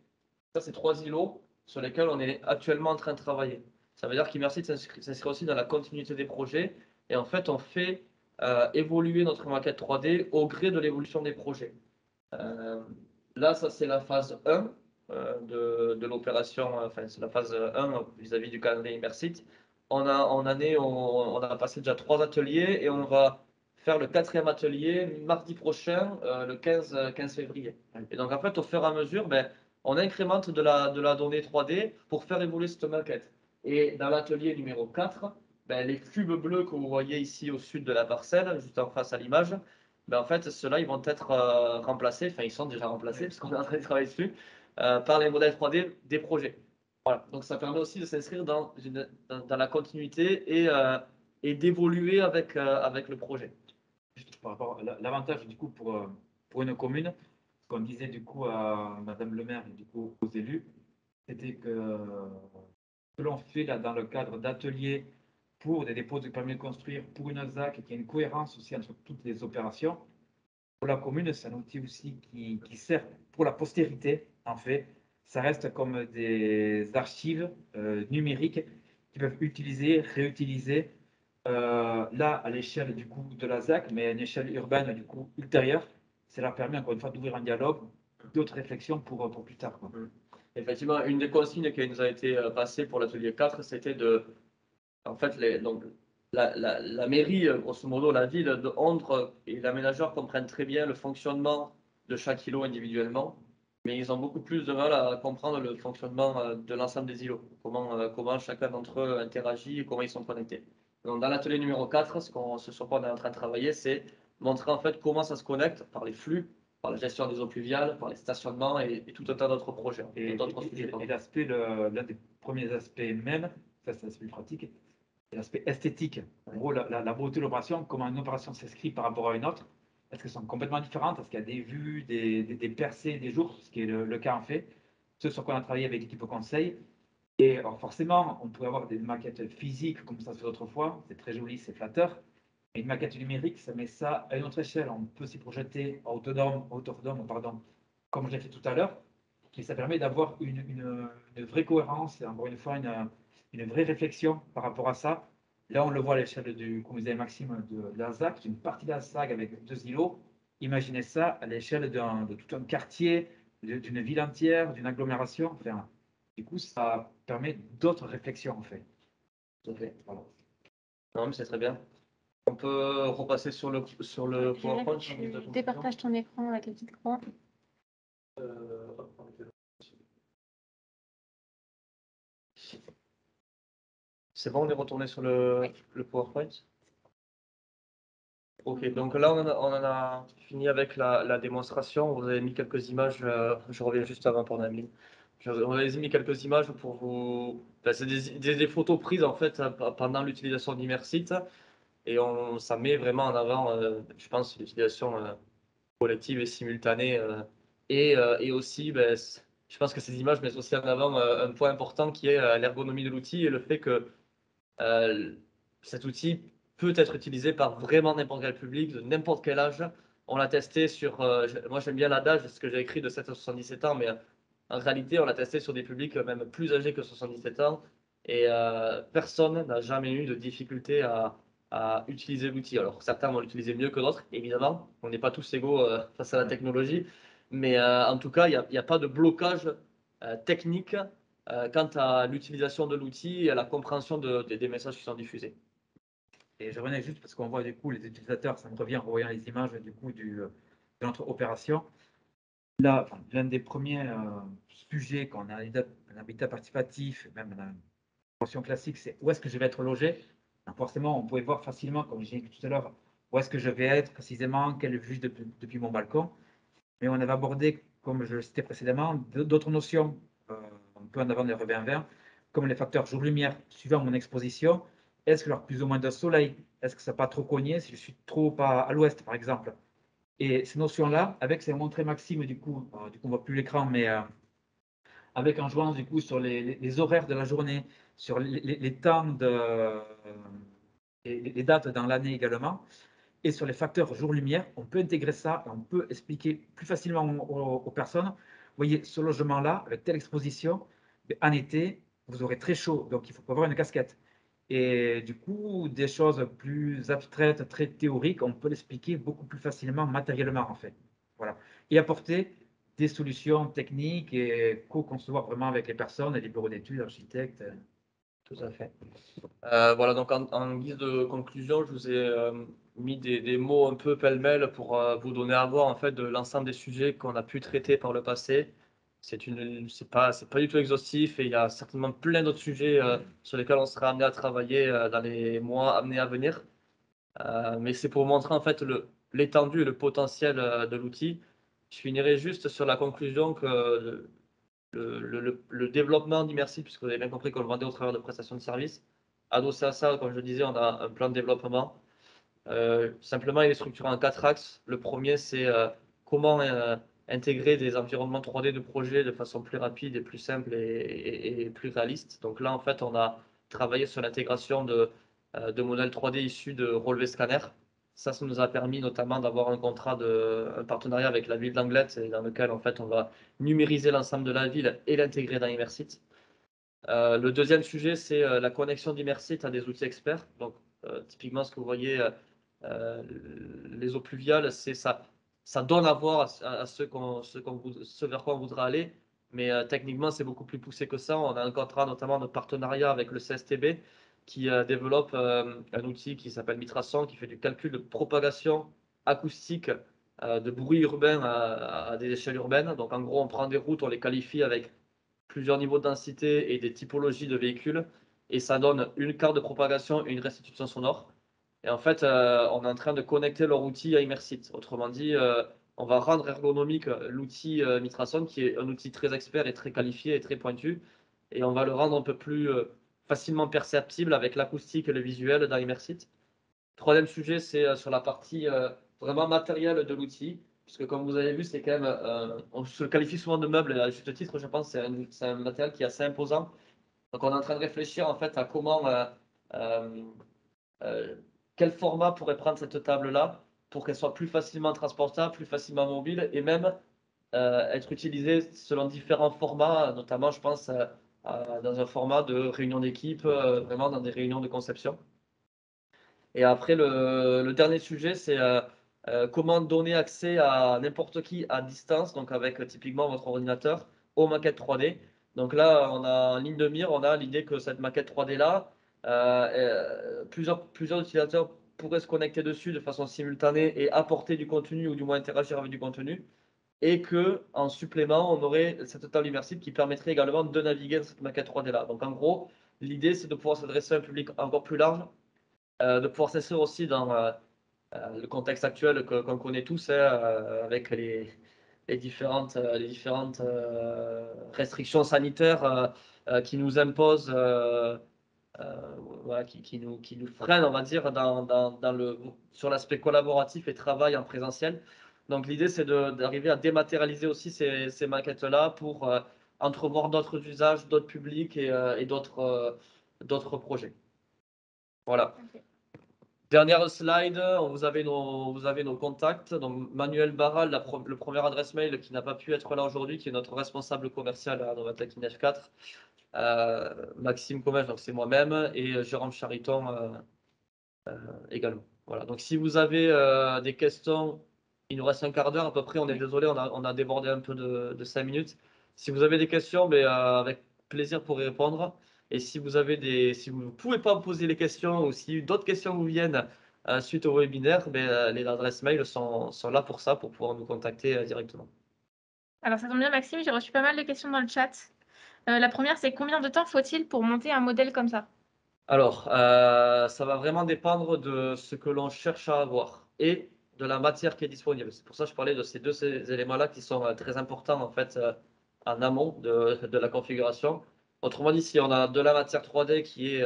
Ça, c'est 3 îlots sur lesquels on est actuellement en train de travailler. Ça veut dire qu'Immersit s'inscrit aussi dans la continuité des projets. Et en fait, on fait évoluer notre maquette 3D au gré de l'évolution des projets. Là, ça, c'est la phase 1 de l'opération, enfin, c'est la phase 1 vis-à-vis du calendrier Immersit. en année, on a passé déjà 3 ateliers et on va faire le 4e atelier mardi prochain, le 15 février. Et donc, en fait, au fur et à mesure, on incrémente de la donnée 3D pour faire évoluer cette maquette. Et dans l'atelier numéro 4, les cubes bleus que vous voyez ici au sud de la parcelle, juste en face à l'image, en fait, ceux-là, ils vont être remplacés, enfin, ils sont déjà remplacés, parce qu'on est en train de travailler dessus, par les modèles 3D des projets. Voilà. Donc, ça permet aussi de s'inscrire dans la continuité et d'évoluer avec le projet. Juste par rapport à l'avantage, du coup, pour une commune, ce qu'on disait, du coup, à Madame le maire et, du coup, aux élus, c'était que l'on fait là, dans le cadre d'ateliers pour des dépôts de permis de construire, pour une ZAC, et qu'il y ait une cohérence aussi entre toutes les opérations. Pour la commune, c'est un outil aussi qui sert pour la postérité, en fait. Ça reste comme des archives numériques qui peuvent utiliser, réutiliser, là, à l'échelle du coup de la ZAC, mais à une échelle urbaine du coup ultérieure. Ça leur permet encore une fois d'ouvrir un dialogue, d'autres réflexions pour plus tard, quoi. Effectivement, une des consignes qui nous a été passée pour l'atelier 4, c'était en fait, donc, la mairie, grosso modo, la ville de Ondres et l'aménageur comprennent très bien le fonctionnement de chaque îlot individuellement, mais ils ont beaucoup plus de mal à comprendre le fonctionnement de l'ensemble des îlots, comment chacun d'entre eux interagit et comment ils sont connectés. Donc, dans l'atelier numéro 4, ce sur quoi on est en train de travailler, c'est montrer en fait comment ça se connecte par les flux, par la gestion des eaux pluviales, par les stationnements et tout un tas d'autres projets. Et l'aspect, l'un des premiers aspects même, ça c'est l'aspect pratique, et l'aspect esthétique. En gros, la beauté de l'opération, comment une opération s'inscrit par rapport à une autre. Est-ce qu'elles sont complètement différentes? Est-ce qu'il y a des vues, des percées, des jours, ce qui est le cas en fait. Ce sur quoi on a travaillé avec l'équipe conseil. Et alors forcément, on pourrait avoir des maquettes physiques comme ça se fait autrefois. C'est très joli, c'est flatteur. Et une maquette numérique, ça met ça à une autre échelle. On peut s'y projeter à hauteur d'homme, pardon, comme je l'ai fait tout à l'heure. Et ça permet d'avoir une vraie cohérence et encore une fois une vraie réflexion par rapport à ça. Là, on le voit à l'échelle du, comme disait Maxime, de la ZAC, d'une partie de la ZAC avec 2 îlots. Imaginez ça à l'échelle de tout un quartier, d'une ville entière, d'une agglomération. Enfin, du coup, ça permet d'autres réflexions en fait. Tout à fait. Voilà. Non, mais c'est très bien. On peut repasser sur le PowerPoint. Tu départages ton écran avec la petite croix. C'est bon, on est retourné sur le PowerPoint. Ok, donc là, on en a fini avec la démonstration. Vous avez mis quelques images. Je reviens juste avant pour Nabil. On a mis quelques images pour vous. C'est des photos prises en fait pendant l'utilisation d'Immersite. Et ça met vraiment en avant, je pense, l'utilisation collective et simultanée. Et aussi, je pense que ces images mettent aussi en avant un point important qui est l'ergonomie de l'outil et le fait que cet outil peut être utilisé par vraiment n'importe quel public, de n'importe quel âge. On l'a testé sur, moi j'aime bien l'adage, ce que j'ai écrit de 7 à 77 ans, mais en réalité on l'a testé sur des publics même plus âgés que 77 ans, et personne n'a jamais eu de difficulté à utiliser l'outil. Alors certains vont l'utiliser mieux que d'autres, évidemment, on n'est pas tous égaux face à la technologie, mais en tout cas il n'y a pas de blocage technique quant à l'utilisation de l'outil et à la compréhension des messages qui sont diffusés. Et je revenais juste parce qu'on voit du coup les utilisateurs, ça me revient en voyant les images du coup de notre opération. Là, enfin, l'un des premiers sujets quand on a un habitat participatif, même dans une opération classique, c'est où est-ce que je vais être logé. Donc forcément, on pouvait voir facilement, comme j'ai dit tout à l'heure, où est-ce que je vais être précisément, quelle vue depuis mon balcon. Mais on avait abordé, comme je le citais précédemment, d'autres notions, un peu en avant des revers, comme les facteurs jour-lumière, suivant mon exposition. Est-ce que j'ai plus ou moins de soleil? Est-ce que ça n'a pas trop cogné si je suis trop à l'ouest, par exemple? Et ces notions-là, avec, c'est montré Maxime, du coup on ne voit plus l'écran, mais avec en jouant du coup sur les horaires de la journée, sur les temps les dates dans l'année également, et sur les facteurs jour-lumière, on peut intégrer ça et on peut expliquer plus facilement aux personnes. Vous voyez, ce logement-là, avec telle exposition, en été, vous aurez très chaud, donc il faut avoir une casquette. Et du coup, des choses plus abstraites, très théoriques, on peut l'expliquer beaucoup plus facilement, matériellement en fait. Voilà. Et apporter des solutions techniques et co-concevoir vraiment avec les personnes, les bureaux d'études, architectes. Tout à fait. Voilà, donc en guise de conclusion, je vous ai mis des mots un peu pêle-mêle pour vous donner à voir en fait de l'ensemble des sujets qu'on a pu traiter par le passé. C'est pas du tout exhaustif et il y a certainement plein d'autres sujets sur lesquels on sera amené à travailler dans les mois amenés à venir. Mais c'est pour montrer en fait l'étendue et le potentiel de l'outil. Je finirai juste sur la conclusion que le développement d'Immersive, puisque vous avez bien compris qu'on le vendait au travers de prestations de services. Adossé à ça, comme je le disais, on a un plan de développement. Simplement, il est structuré en 4 axes. Le premier, c'est comment intégrer des environnements 3D de projet de façon plus rapide et plus simple et plus réaliste. Donc là, en fait, on a travaillé sur l'intégration de modèles 3D issus de relevés scanners. Ça nous a permis notamment d'avoir un partenariat avec la ville d'Anglet, dans lequel en fait on va numériser l'ensemble de la ville et l'intégrer dans Immersit. Le deuxième sujet, c'est la connexion d'Immersit à des outils experts. Donc, typiquement, ce que vous voyez, les eaux pluviales, c'est ça. Ça donne à voir à ce vers quoi on voudra aller. Mais techniquement, c'est beaucoup plus poussé que ça. On a un contrat notamment de partenariat avec le CSTB qui développe un outil qui s'appelle Mitrason, qui fait du calcul de propagation acoustique de bruit urbain à des échelles urbaines. Donc, en gros, on prend des routes, on les qualifie avec plusieurs niveaux de densité et des typologies de véhicules, et ça donne une carte de propagation et une restitution sonore. Et en fait, on est en train de connecter leur outil à Immersit. Autrement dit, on va rendre ergonomique l'outil Mitrason, qui est un outil très expert et très qualifié et très pointu, et on va le rendre un peu plus facilement perceptible avec l'acoustique et le visuel dans Immersit. Troisième sujet, c'est sur la partie vraiment matérielle de l'outil, puisque comme vous avez vu, c'est quand même, on se qualifie souvent de meuble, à juste titre, je pense, c'est un matériel qui est assez imposant. Donc on est en train de réfléchir en fait à comment, quel format pourrait prendre cette table-là pour qu'elle soit plus facilement transportable, plus facilement mobile, et même être utilisée selon différents formats, notamment je pense dans un format de réunion d'équipe, vraiment dans des réunions de conception. Et après, le dernier sujet, c'est comment donner accès à n'importe qui à distance, donc avec typiquement votre ordinateur, aux maquettes 3D. Donc là, on a en ligne de mire, on a l'idée que cette maquette 3D-là, plusieurs utilisateurs pourraient se connecter dessus de façon simultanée et apporter du contenu ou du moins interagir avec du contenu. Et que en supplément, on aurait cette table immersive qui permettrait également de naviguer dans cette maquette 3D-là. Donc en gros, l'idée, c'est de pouvoir s'adresser à un public encore plus large, de pouvoir s'inscrire aussi dans le contexte actuel qu'on connaît tous, hein, avec les différentes restrictions sanitaires qui nous imposent, voilà, qui nous freinent, on va dire, sur l'aspect collaboratif et travail en présentiel. Donc l'idée, c'est d'arriver à dématérialiser aussi ces maquettes-là pour entrevoir d'autres usages, d'autres publics et d'autres projets. Voilà. Ok. Dernière slide, vous avez nos contacts. Donc Manuel Barral, le première adresse mail qui n'a pas pu être là aujourd'hui, qui est notre responsable commercial à Novatec INF4. Maxime Comèche, donc c'est moi-même, et Jérôme Chariton également. Voilà. Donc si vous avez des questions, il nous reste un quart d'heure à peu près. On est désolé, on a débordé un peu de 5 minutes. Si vous avez des questions, avec plaisir pour y répondre. Et si vous ne pouvez pas me poser les questions ou si d'autres questions vous viennent suite au webinaire, les adresses mail sont là pour ça, pour pouvoir nous contacter directement. Alors, ça tombe bien, Maxime, j'ai reçu pas mal de questions dans le chat. La première, c'est combien de temps faut-il pour monter un modèle comme ça? Alors, ça va vraiment dépendre de ce que l'on cherche à avoir et de la matière qui est disponible. C'est pour ça que je parlais de ces éléments-là qui sont très importants en fait en amont de la configuration. Autrement dit, si on a de la matière 3D qui est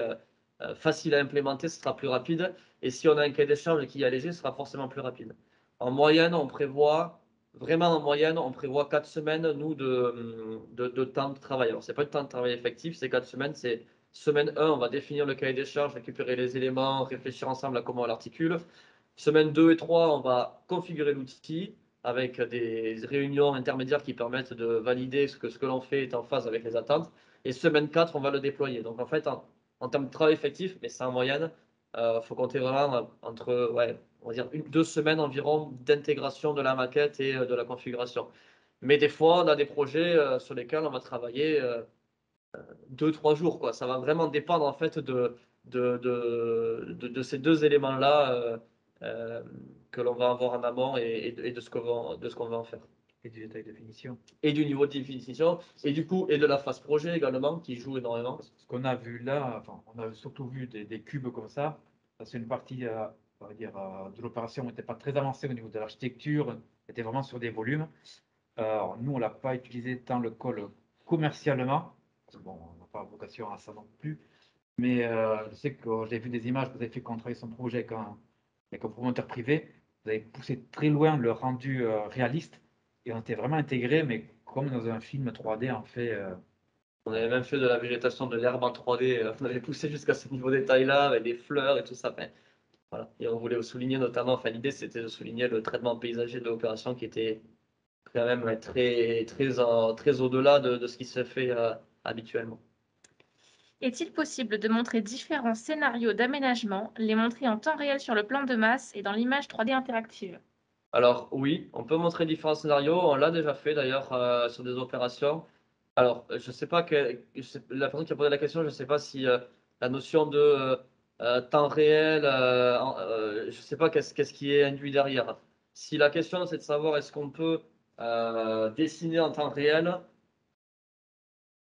facile à implémenter, ce sera plus rapide. Et si on a un cahier des charges qui est allégé, ce sera forcément plus rapide. En moyenne, vraiment en moyenne, on prévoit 4 semaines, nous, de temps de travail. Alors, ce n'est pas le temps de travail effectif, c'est 4 semaines, c'est semaine 1, on va définir le cahier des charges, récupérer les éléments, réfléchir ensemble à comment on l'articule. Semaine 2 et 3, on va configurer l'outil avec des réunions intermédiaires qui permettent de valider ce que l'on fait est en phase avec les attentes. Et semaine 4, on va le déployer. Donc en fait, en termes de travail effectif, mais c'est en moyenne, faut compter vraiment entre, on va dire 2 semaines environ d'intégration de la maquette et de la configuration. Mais des fois, on a des projets sur lesquels on va travailler 2-3 jours, quoi. Ça va vraiment dépendre en fait de ces deux éléments-là que l'on va avoir en amont et de ce qu'on va en faire. Et du détail de finition. Et du niveau de définition, et du coup, et de la phase projet également, qui joue énormément. Ce qu'on a vu là, enfin, on a surtout vu des cubes comme ça. C'est une partie, on va dire, de l'opération n'était pas très avancée au niveau de l'architecture, était vraiment sur des volumes. Alors, nous, on l'a pas utilisé tant le col commercialement, parce que bon, on n'a pas vocation à ça non plus. Mais je sais que j'ai vu des images que vous avez fait quand on travaillait son projet avec un promoteur privé. Vous avez poussé très loin le rendu réaliste et on était vraiment intégré, mais comme dans un film 3D, en fait. On avait même fait de la végétation, de l'herbe en 3D. On avait poussé jusqu'à ce niveau détail-là, avec des fleurs et tout ça. Enfin, voilà. Et on voulait souligner notamment, enfin, l'idée c'était de souligner le traitement paysager de l'opération qui était quand même très au-delà de ce qui se fait habituellement. Est-il possible de montrer différents scénarios d'aménagement, les montrer en temps réel sur le plan de masse et dans l'image 3D interactive? Alors oui, on peut montrer différents scénarios. On l'a déjà fait d'ailleurs sur des opérations. Alors, je sais pas la personne qui a posé la question, je ne sais pas si la notion de temps réel, je ne sais pas qu'est-ce qui est induit derrière. Si la question c'est de savoir est-ce qu'on peut dessiner en temps réel,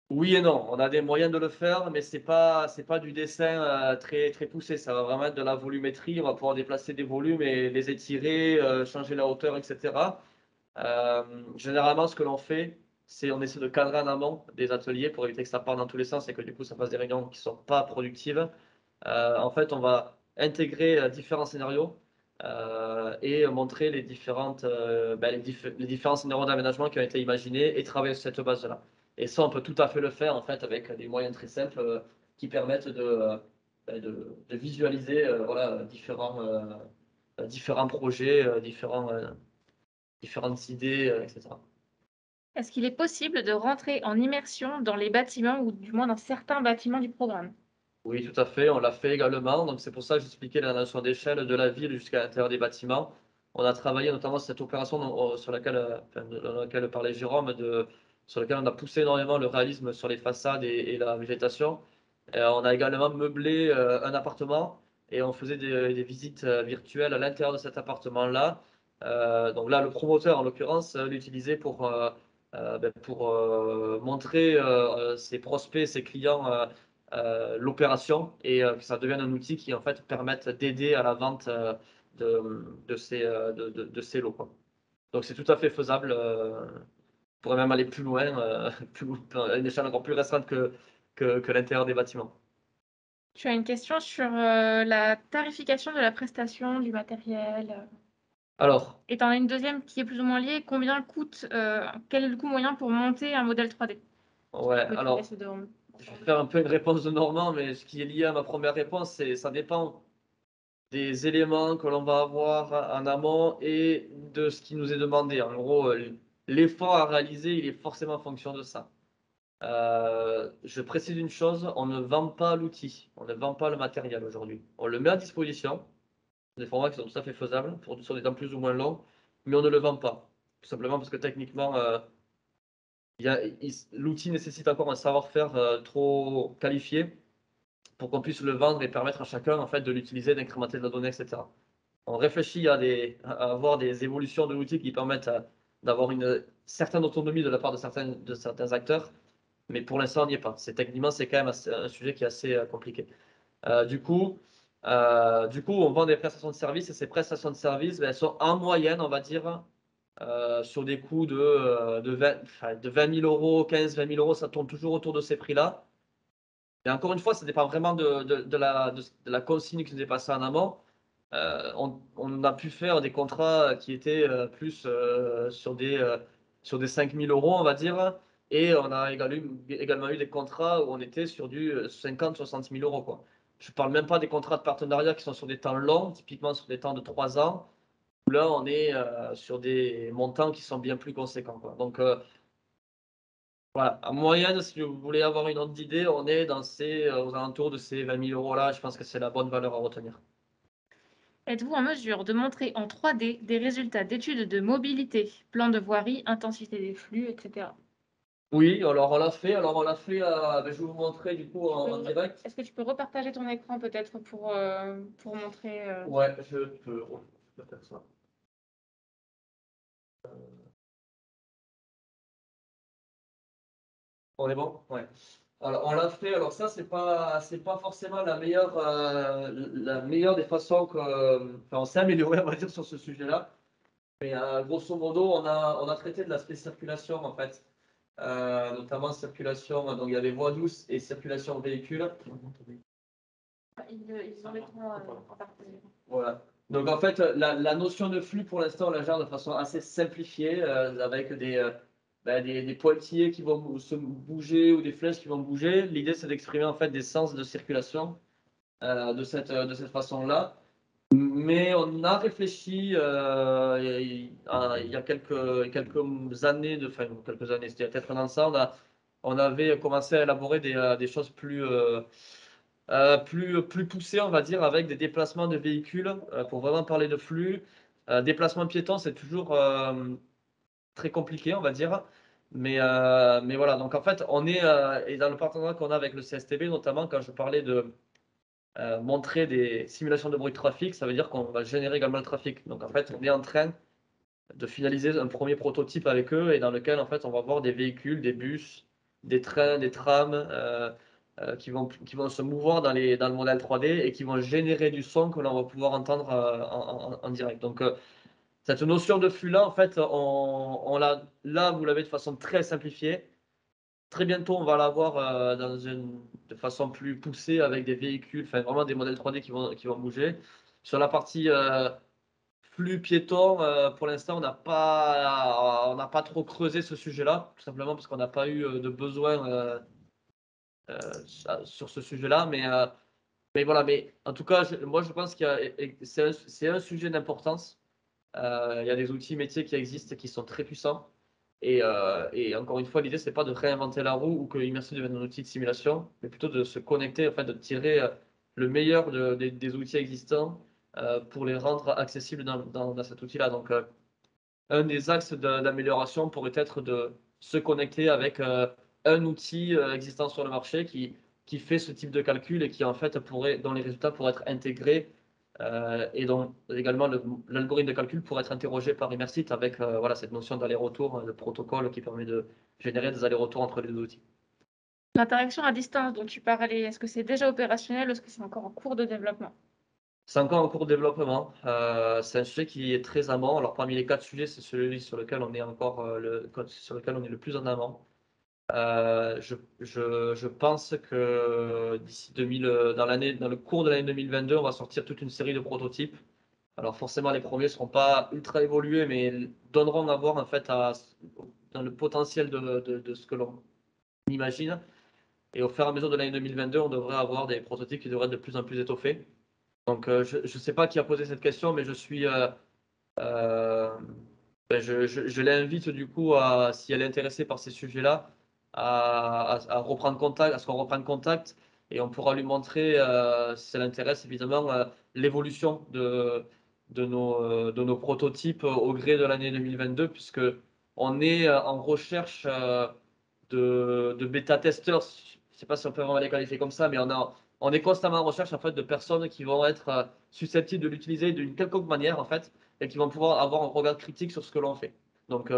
oui et non. On a des moyens de le faire, mais c'est pas du dessin très poussé. Ça va vraiment être de la volumétrie. On va pouvoir déplacer des volumes et les étirer, changer la hauteur, etc. Généralement, ce que l'on fait, c'est on essaie de cadrer en amont des ateliers pour éviter que ça parte dans tous les sens et que du coup ça fasse des réunions qui ne sont pas productives. En fait, on va intégrer différents scénarios et montrer les différents scénarios d'aménagement qui ont été imaginés et travailler sur cette base-là. Et ça, on peut tout à fait le faire en fait avec des moyens très simples qui permettent de visualiser voilà, différents projets, différentes idées, etc. Est-ce qu'il est possible de rentrer en immersion dans les bâtiments ou du moins dans certains bâtiments du programme? Oui, tout à fait, on l'a fait également. Donc c'est pour ça que j'expliquais la notion d'échelle de la ville jusqu'à l'intérieur des bâtiments. On a travaillé notamment sur cette opération sur laquelle, dans laquelle parlait Jérôme, sur laquelle on a poussé énormément le réalisme sur les façades et la végétation. On a également meublé un appartement et on faisait des visites virtuelles à l'intérieur de cet appartement-là. Donc là, le promoteur, en l'occurrence, l'utilisait pour montrer ses prospects, ses clients l'opération et que ça devienne un outil qui en fait permette d'aider à la vente de ces lots, quoi. Donc c'est tout à fait faisable. On pourrait même aller plus loin, à une échelle encore plus restreinte que l'intérieur des bâtiments. Tu as une question sur la tarification de la prestation, du matériel. Alors, Et tu en as une deuxième qui est plus ou moins liée. Combien coûte, quel est le coût moyen pour monter un modèle 3D? ouais, Je te alors, laisse de- je vais faire un peu une réponse de Normand, mais ce qui est lié à ma première réponse, c'est ça dépend des éléments que l'on va avoir en amont et de ce qui nous est demandé. En gros, l'effort à réaliser, il est forcément en fonction de ça. Je précise une chose, on ne vend pas l'outil, on ne vend pas le matériel aujourd'hui. On le met à disposition, des formats qui sont tout à fait faisables, sur des temps plus ou moins longs, mais on ne le vend pas. Tout simplement parce que techniquement, l'outil nécessite encore un savoir-faire trop qualifié pour qu'on puisse le vendre et permettre à chacun en fait, de l'utiliser, d'incrémenter de la donnée, etc. On réfléchit à avoir des évolutions de l'outil qui permettent d'avoir une certaine autonomie de la part de certains acteurs, mais pour l'instant, on n'y est pas. Techniquement, c'est quand même un sujet qui est assez compliqué. Du coup, on vend des prestations de services et ces prestations de services, elles sont en moyenne, on va dire, sur des coûts de 20 000 euros, 15-20 000 euros, ça tourne toujours autour de ces prix-là. Et encore une fois, ça dépend vraiment de la consigne qui nous est passée en amont. On a pu faire des contrats qui étaient plus sur des 5 000 euros, on va dire. Et on a également eu des contrats où on était sur du 50-60 000 euros, quoi. Je ne parle même pas des contrats de partenariat qui sont sur des temps longs, typiquement sur des temps de 3 ans, où là, on est sur des montants qui sont bien plus conséquents, quoi. Donc, voilà, en moyenne, si vous voulez avoir une ordre d'idée, on est aux alentours de ces 20 000 euros-là. Je pense que c'est la bonne valeur à retenir. Êtes-vous en mesure de montrer en 3D des résultats d'études de mobilité, plan de voirie, intensité des flux, etc.? Oui, alors on l'a fait. Ben, je vais vous montrer du coup en direct. Est-ce que tu peux repartager ton écran peut-être pour montrer Ouais, je peux faire ça. On est bon? Ouais. Alors on l'a fait. Alors ça, c'est pas forcément la meilleure des façons que, enfin, on s'est amélioré, on va dire, sur ce sujet-là. Mais grosso modo, on a traité de l'aspect circulation en fait. Notamment circulation, donc il y avait voie douce et circulation véhicule. ils ont l'écran en partagé. Voilà. Donc en fait, la notion de flux, pour l'instant, on la gère de façon assez simplifiée, avec des pointillés qui vont se bouger ou des flèches qui vont bouger. L'idée, c'est d'exprimer en fait des sens de circulation de cette façon-là. Mais on a réfléchi il y a quelques années, enfin quelques années, c'était peut-être un an de ça, on avait commencé à élaborer des choses plus poussées, on va dire, avec des déplacements de véhicules, pour vraiment parler de flux. Déplacement piéton, c'est toujours très compliqué, on va dire. Mais voilà, donc en fait, et dans le partenariat qu'on a avec le CSTB, notamment quand je parlais de montrer des simulations de bruit de trafic, ça veut dire qu'on va générer également le trafic. Donc en fait, on est en train de finaliser un premier prototype avec eux et dans lequel en fait on va voir des véhicules, des bus, des trains, des trams qui vont se mouvoir dans le modèle 3D et qui vont générer du son que l'on va pouvoir entendre en direct. Donc cette notion de flux-là, en fait, là, vous l'avez de façon très simplifiée. Très bientôt, on va l'avoir de façon plus poussée avec des véhicules, enfin vraiment des modèles 3D qui vont bouger. Sur la partie flux piéton, pour l'instant, on n'a pas trop creusé ce sujet-là, tout simplement parce qu'on n'a pas eu de besoin sur ce sujet-là. Mais voilà, mais en tout cas, moi je pense c'est un sujet d'importance. Il y a des outils métiers qui existent et qui sont très puissants. Et encore une fois, l'idée, c'est pas de réinventer la roue ou que Immersive devienne un outil de simulation, mais plutôt de se connecter, en fait, de tirer le meilleur des outils existants pour les rendre accessibles dans cet outil-là. Donc, un des axes d'amélioration pourrait être de se connecter avec un outil existant sur le marché qui fait ce type de calcul et qui, en fait, dont les résultats pourraient être intégrés et dont également l'algorithme de calcul pourrait être interrogé par Immersit avec voilà, cette notion d'aller-retour, de protocole qui permet de générer des allers-retours entre les deux outils. L'interaction à distance dont tu parlais, est-ce que c'est déjà opérationnel ou est-ce que c'est encore en cours de développement? C'est encore en cours de développement. C'est un sujet qui est très amont. Alors, parmi les 4 sujets, c'est celui sur lequel on est sur lequel on est le plus en amont. Je pense que d'ici dans le cours de l'année 2022, on va sortir toute une série de prototypes. Alors forcément, les premiers ne seront pas ultra évolués, mais donneront à voir en fait dans le potentiel de ce que l'on imagine. Et au fur et à mesure de l'année 2022, on devrait avoir des prototypes qui devraient être de plus en plus étoffés. Donc je ne sais pas qui a posé cette question, mais euh, je l'invite du coup, si elle est intéressée par ces sujets-là, à reprendre contact, à ce qu'on reprenne contact et on pourra lui montrer, si ça l'intéresse évidemment, l'évolution de nos prototypes au gré de l'année 2022, puisque on est en recherche de bêta-testeurs. Je ne sais pas si on peut vraiment les qualifier comme ça, mais on est constamment en recherche en fait, de personnes qui vont être susceptibles de l'utiliser d'une quelconque manière en fait et qui vont pouvoir avoir un regard critique sur ce que l'on fait. Donc,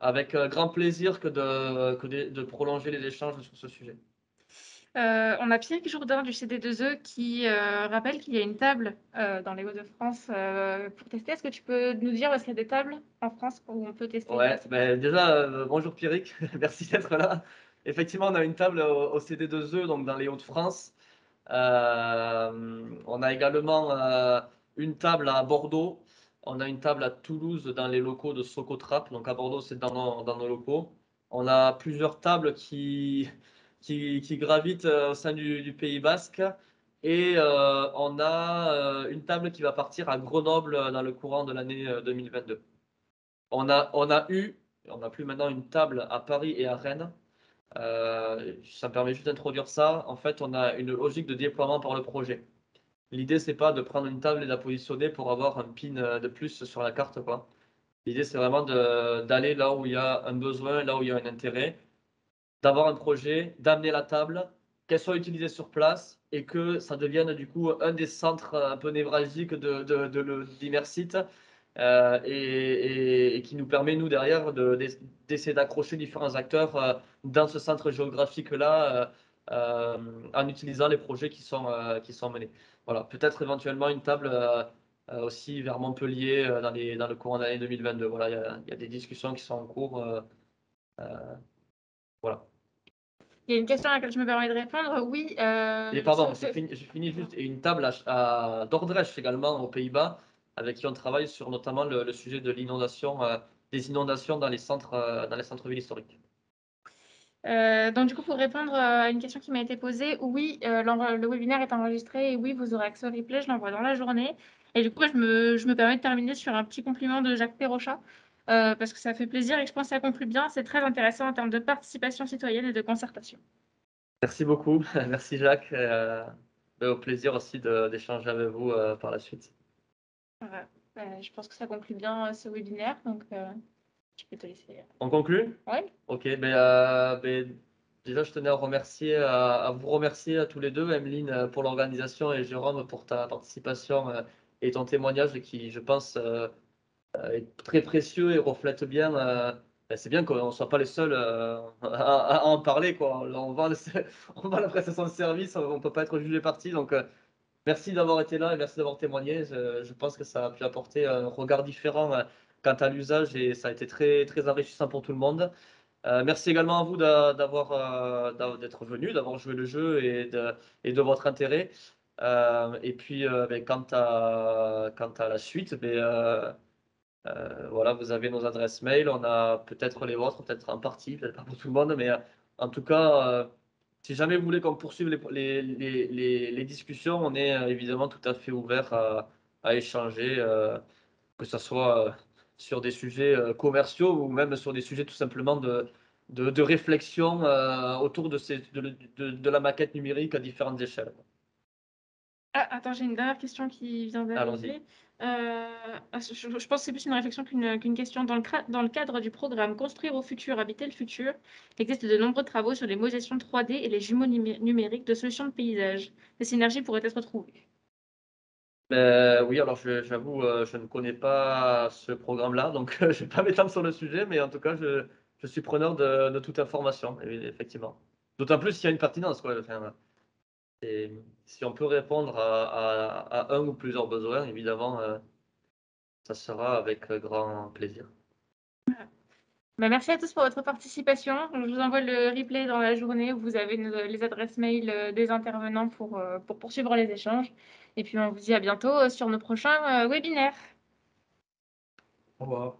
avec grand plaisir de prolonger les échanges sur ce sujet. On a Pierre Jourdain du CD2E qui rappelle qu'il y a une table dans les Hauts-de-France pour tester. Est-ce que tu peux nous dire où est-ce qu'il y a des tables en France où on peut tester? Ouais, ben déjà, bonjour Pierrick, merci d'être là. Effectivement, on a une table au CD2E, donc dans les Hauts-de-France. On a également une table à Bordeaux. On a une table à Toulouse dans les locaux de Socotrap. Donc à Bordeaux, c'est dans nos locaux. On a plusieurs tables qui gravitent au sein du Pays Basque. Et on a une table qui va partir à Grenoble dans le courant de l'année 2022. On a plus maintenant une table à Paris et à Rennes. Ça me permet juste d'introduire ça. En fait, on a une logique de déploiement par le projet. L'idée, c'est pas de prendre une table et de la positionner pour avoir un pin de plus sur la carte, quoi. L'idée, c'est vraiment d'aller là où il y a un besoin, là où il y a un intérêt. d'avoir un projet, d'amener la table, qu'elle soit utilisée sur place et que ça devienne du coup un des centres un peu névralgiques d'Immersite et qui nous permet, nous, derrière, d'essayer d'accrocher différents acteurs dans ce centre géographique-là en utilisant les projets qui sont menés. Voilà, peut-être éventuellement une table aussi vers Montpellier dans le courant de l'année 2022. Voilà, il y a des discussions qui sont en cours. Voilà. Il y a une question à laquelle je me permets de répondre. Oui. Et pardon, je finis juste. Et une table à Dordrecht également, aux Pays-Bas, avec qui on travaille sur notamment le sujet de l'inondation, des inondations dans les centres-villes historiques. Donc, du coup, pour répondre à une question qui m'a été posée, oui, le webinaire est enregistré et oui, vous aurez accès au replay. Je l'envoie dans la journée. Et du coup, je me permets de terminer sur un petit compliment de Jacques Perrochat, parce que ça fait plaisir et que je pense que ça conclut bien. C'est très intéressant en termes de participation citoyenne et de concertation. Merci beaucoup. Merci Jacques. Au plaisir aussi d'échanger avec vous par la suite. Voilà. Je pense que ça conclut bien ce webinaire. Donc, je peux te laisser. On conclut? Oui. Ok. Déjà, je tenais à vous remercier à tous les deux, Emeline, pour l'organisation et Jérôme pour ta participation et ton témoignage qui, je pense, est très précieux et reflète bien. C'est bien qu'on ne soit pas les seuls à en parler, quoi. On vend la prestation de service, on ne peut pas être jugé parti. Donc, merci d'avoir été là et merci d'avoir témoigné. Je pense que ça a pu apporter un regard différent quant à l'usage et ça a été très, très enrichissant pour tout le monde. Merci également à vous d'être venu, d'avoir joué le jeu et de votre intérêt. Et puis, quant à la suite, voilà, vous avez nos adresses mail, on a peut-être les vôtres, peut-être en partie, peut-être pas pour tout le monde, mais en tout cas, si jamais vous voulez qu'on poursuive les discussions, on est évidemment tout à fait ouvert à échanger, que ce soit sur des sujets commerciaux ou même sur des sujets tout simplement de réflexion autour de la maquette numérique à différentes échelles. Ah, attends, j'ai une dernière question qui vient Allons-y. d'arriver. Je pense que c'est plus une réflexion qu'une question. Dans le cadre du programme Construire au futur, habiter le futur, il existe de nombreux travaux sur les modélisations 3D et les jumeaux numériques de solutions de paysage. Des synergies pourraient être trouvées. Oui, alors j'avoue, je ne connais pas ce programme-là, donc je ne vais pas m'étendre sur le sujet, mais en tout cas, je suis preneur de toute information, effectivement. D'autant plus s'il y a une pertinence, quoi. Enfin, si on peut répondre à un ou plusieurs besoins, évidemment, ça sera avec grand plaisir. Merci à tous pour votre participation. Je vous envoie le replay dans la journée où vous avez les adresses mail des intervenants pour poursuivre les échanges. Et puis, on vous dit à bientôt sur nos prochains webinaires. Au revoir.